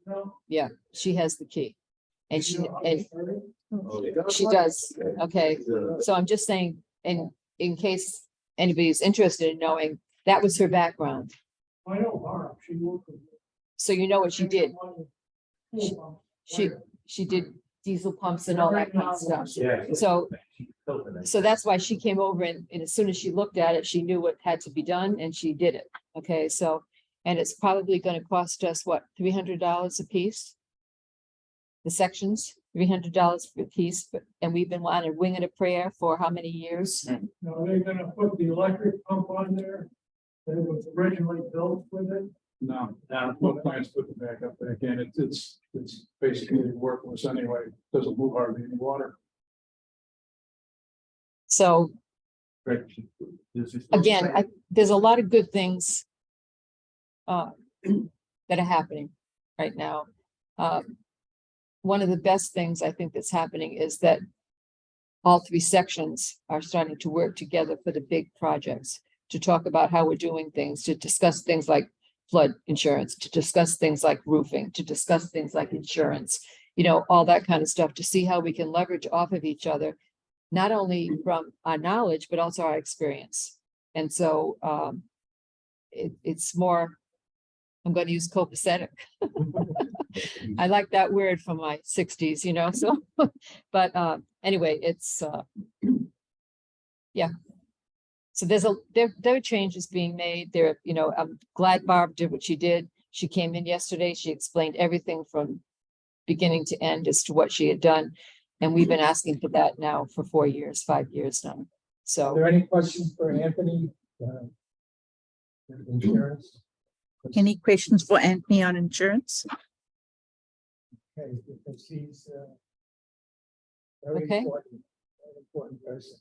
Yeah, she has the key. And she does. Okay, so I'm just saying, in case anybody's interested in knowing, that was her background. I know Barb, she worked with. So you know what she did. She did diesel pumps and all that kind of stuff. Yeah. So that's why she came over and as soon as she looked at it, she knew what had to be done and she did it. Okay, so, and it's probably gonna cost us what, $300 a piece? The sections, $300 a piece, and we've been wanting to wing it a prayer for how many years? Now, they're gonna put the electric pump on there that was originally built with it. No, plans put it back up again. It's basically worthless anyway. Doesn't move hardly any water. So again, there's a lot of good things that are happening right now. One of the best things I think that's happening is that all 3 sections are starting to work together for the big projects, to talk about how we're doing things, to discuss things like flood insurance, to discuss things like roofing, to discuss things like insurance, all that kind of stuff, to see how we can leverage off of each other, not only from our knowledge, but also our experience. And so it's more, I'm going to use copacetic. I like that word from my sixties, you know, so, but, anyway, it's, yeah. So there are changes being made there, you know, I'm glad Barb did what she did. She came in yesterday, she explained everything from beginning to end as to what she had done. And we've been asking for that now for 4 years, 5 years now. Are So, there any questions for Anthony? Insurance? Any questions for Anthony on insurance? Okay, because he's very Okay. very important person.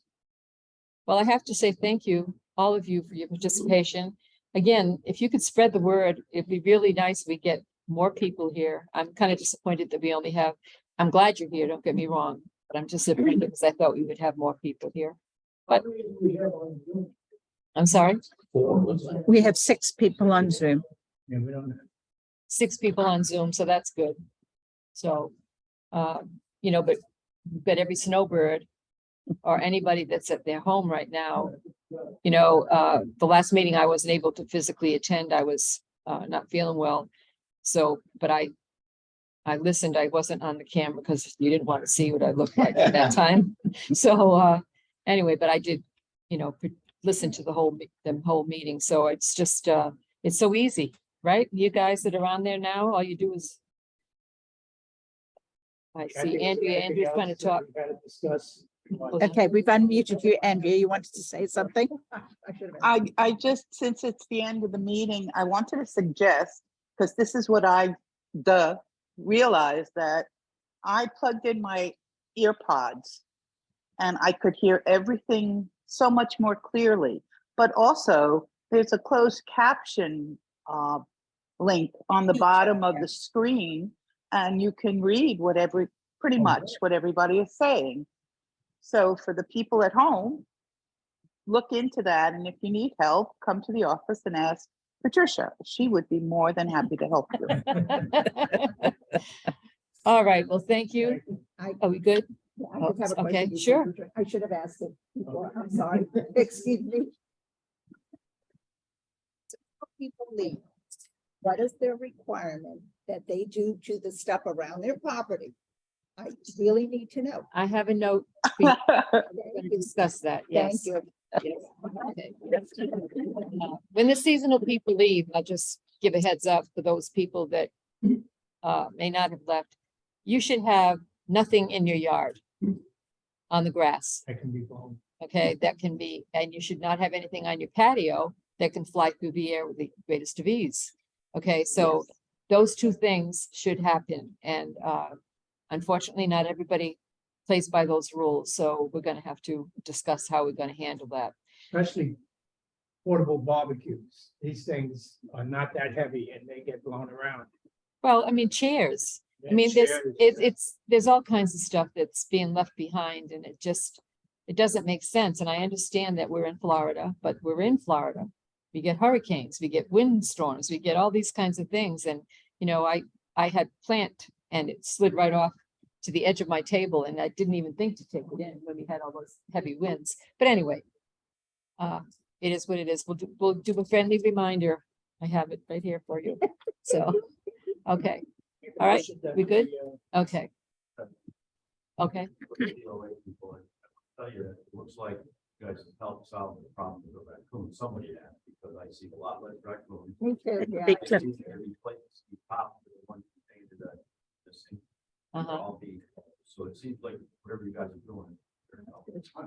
well, I have to say thank you, all of you, for your participation. Again, if you could spread the word, it'd be really nice if we get more people here. I'm kind of disappointed that we only have, I'm glad you're here, don't get me wrong, but I'm disappointed because I thought we would have more people here. But I'm sorry, We have 6 people on Zoom. Yeah, we don't. 6 people on Zoom, so that's good. So, you know, but every snowbird or anybody that's at their home right now, you know, the last meeting I wasn't able to physically attend. I was not feeling well. So, but I listened. I wasn't on the camera because you didn't want to see what I looked like at that time. So, anyway, but I did, you know, listen to the whole meeting. So it's just, it's so easy, right? You guys that are on there now, all you do is. I see Andrea's trying to talk. We gotta discuss. Okay, we've unmuted you, Andrea. You wanted to say something? I just, since it's the end of the meeting, I wanted to suggest, because this is what I realized, that I plugged in my ear pods and I could hear everything so much more clearly. But also there's a closed caption link on the bottom of the screen, and you can read pretty much what everybody is saying. So for the people at home, look into that. And if you need help, come to the office and ask Patricia. She would be more than happy to help you. All right, well, thank you. Are we good? I just have a Okay, question. sure. I should have asked it before. I'm sorry. Excuse me. People leave. What is their requirement that they do to the stuff around their property? I really need to know. I have a note. We're going to discuss that. Thank Yes. you. Yes. Okay. When the seasonal people leave, I'll just give a heads up for those people that may not have left. You should have nothing in your yard on the grass. That can be blown. Okay, that can be, and you should not have anything on your patio that can fly through the air with the greatest of ease. Okay, so those 2 things should happen. And unfortunately, not everybody plays by those rules. So we're going to have to discuss how we're going to handle that. Especially portable barbecues. These things are not that heavy and they get blown around. Well, I mean, chairs. I And mean, chairs, there's all kinds of stuff that's being left behind, and it doesn't make sense. And I understand that we're in Florida, but we're in Florida. We get hurricanes, we get windstorms, we get all these kinds of things. And, you know, I had plant and it slid right off to the edge of my table, and I didn't even think to take it in when we had all those heavy winds. But anyway, it is what it is. We'll do a friendly reminder. I have it right here for you. So, okay. All right, we good? Okay. Okay. Tell you, it looks like you guys have helped solve the problem with the raccoon. Somebody has, because I see a lot less raccoons. Me too, yeah. Big clip. These places, you pop, the one thing to the sink, all the, so it seems like whatever you guys are doing.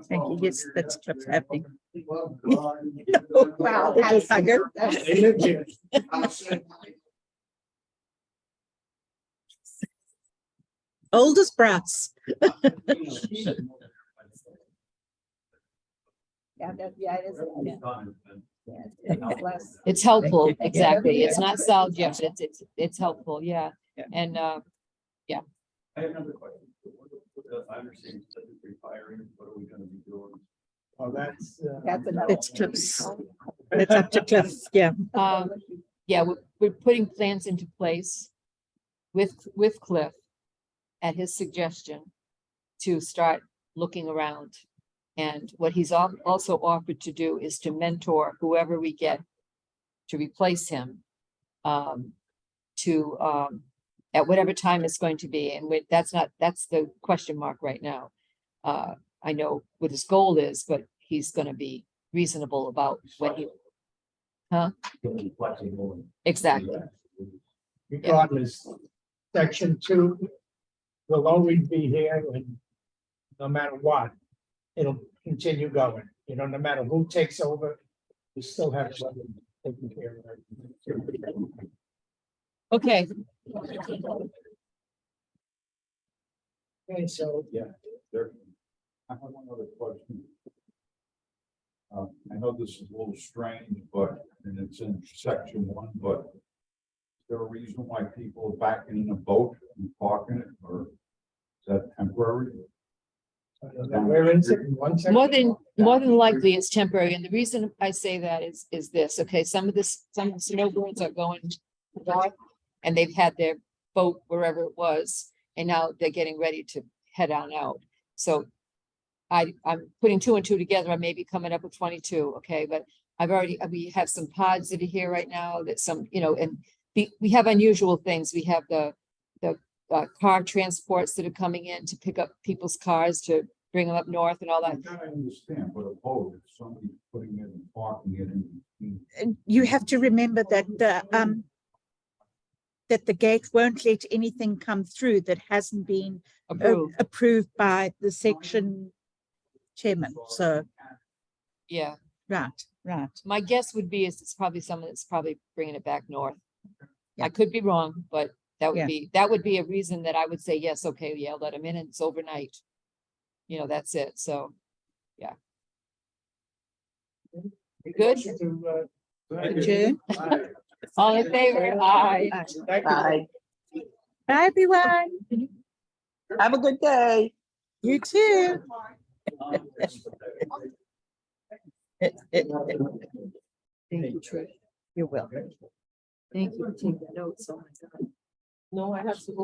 Thank you. Yes, that's what's happening. Wow, that's a good. They live here. Old as brass. Yeah, it is. Yeah, it's less. It's helpful, Thank you. exactly. It's not solved yet, but it's helpful, yeah. Yeah. And I have another question. I understand refiring, what are we gonna be doing? Oh, that's. That's another. It's Cliff's. It's up to Cliff. Yeah. yeah, we're putting plans into place with Cliff at his suggestion to start looking around. And what he's also offered to do is to mentor whoever we get to replace him, to at whatever time it's going to be, and that's the question mark right now. I know what his goal is, but he's gonna be reasonable about when he, Flexible and. exactly, Regardless, section 2 will always be here and no matter what, it'll continue going. You know, no matter who takes over, we still have something taken care of. okay. Okay, so There, I have one other question. I know this is a little strange, but, and it's in section 1, but is there a reason why people are backing in a boat and parking it, or is that temporary? where is it? In one section? More than likely it's temporary. And the reason I say that is this, okay, some of the snowbirds are going north and they've had their boat wherever it was, and now they're getting ready to head on out. So I'm putting 2 and 2 together. I may be coming up with 22, okay, but we have some pods that are here right now that some, and we have unusual things. We have the car transports that are coming in to pick up people's cars to bring them up north and all that. I understand, but a boat, if somebody's putting it and parking it in. And you have to remember that the gate won't let anything come through that hasn't been approved by the section chairman. So, Yeah, right. my guess would be it's probably someone that's probably bringing it back north. Yeah. I could be wrong, but that Yeah. would be a reason that I would say, yes, okay, yeah, let him in, and it's overnight. That's it. So, yeah. Good. Adjourn. All in favor? Aye. Bye. Bye, everyone. Have a good day. You too. Thank you, Trish. You're welcome. Thank you for taking notes. Oh my God. No, I have to go.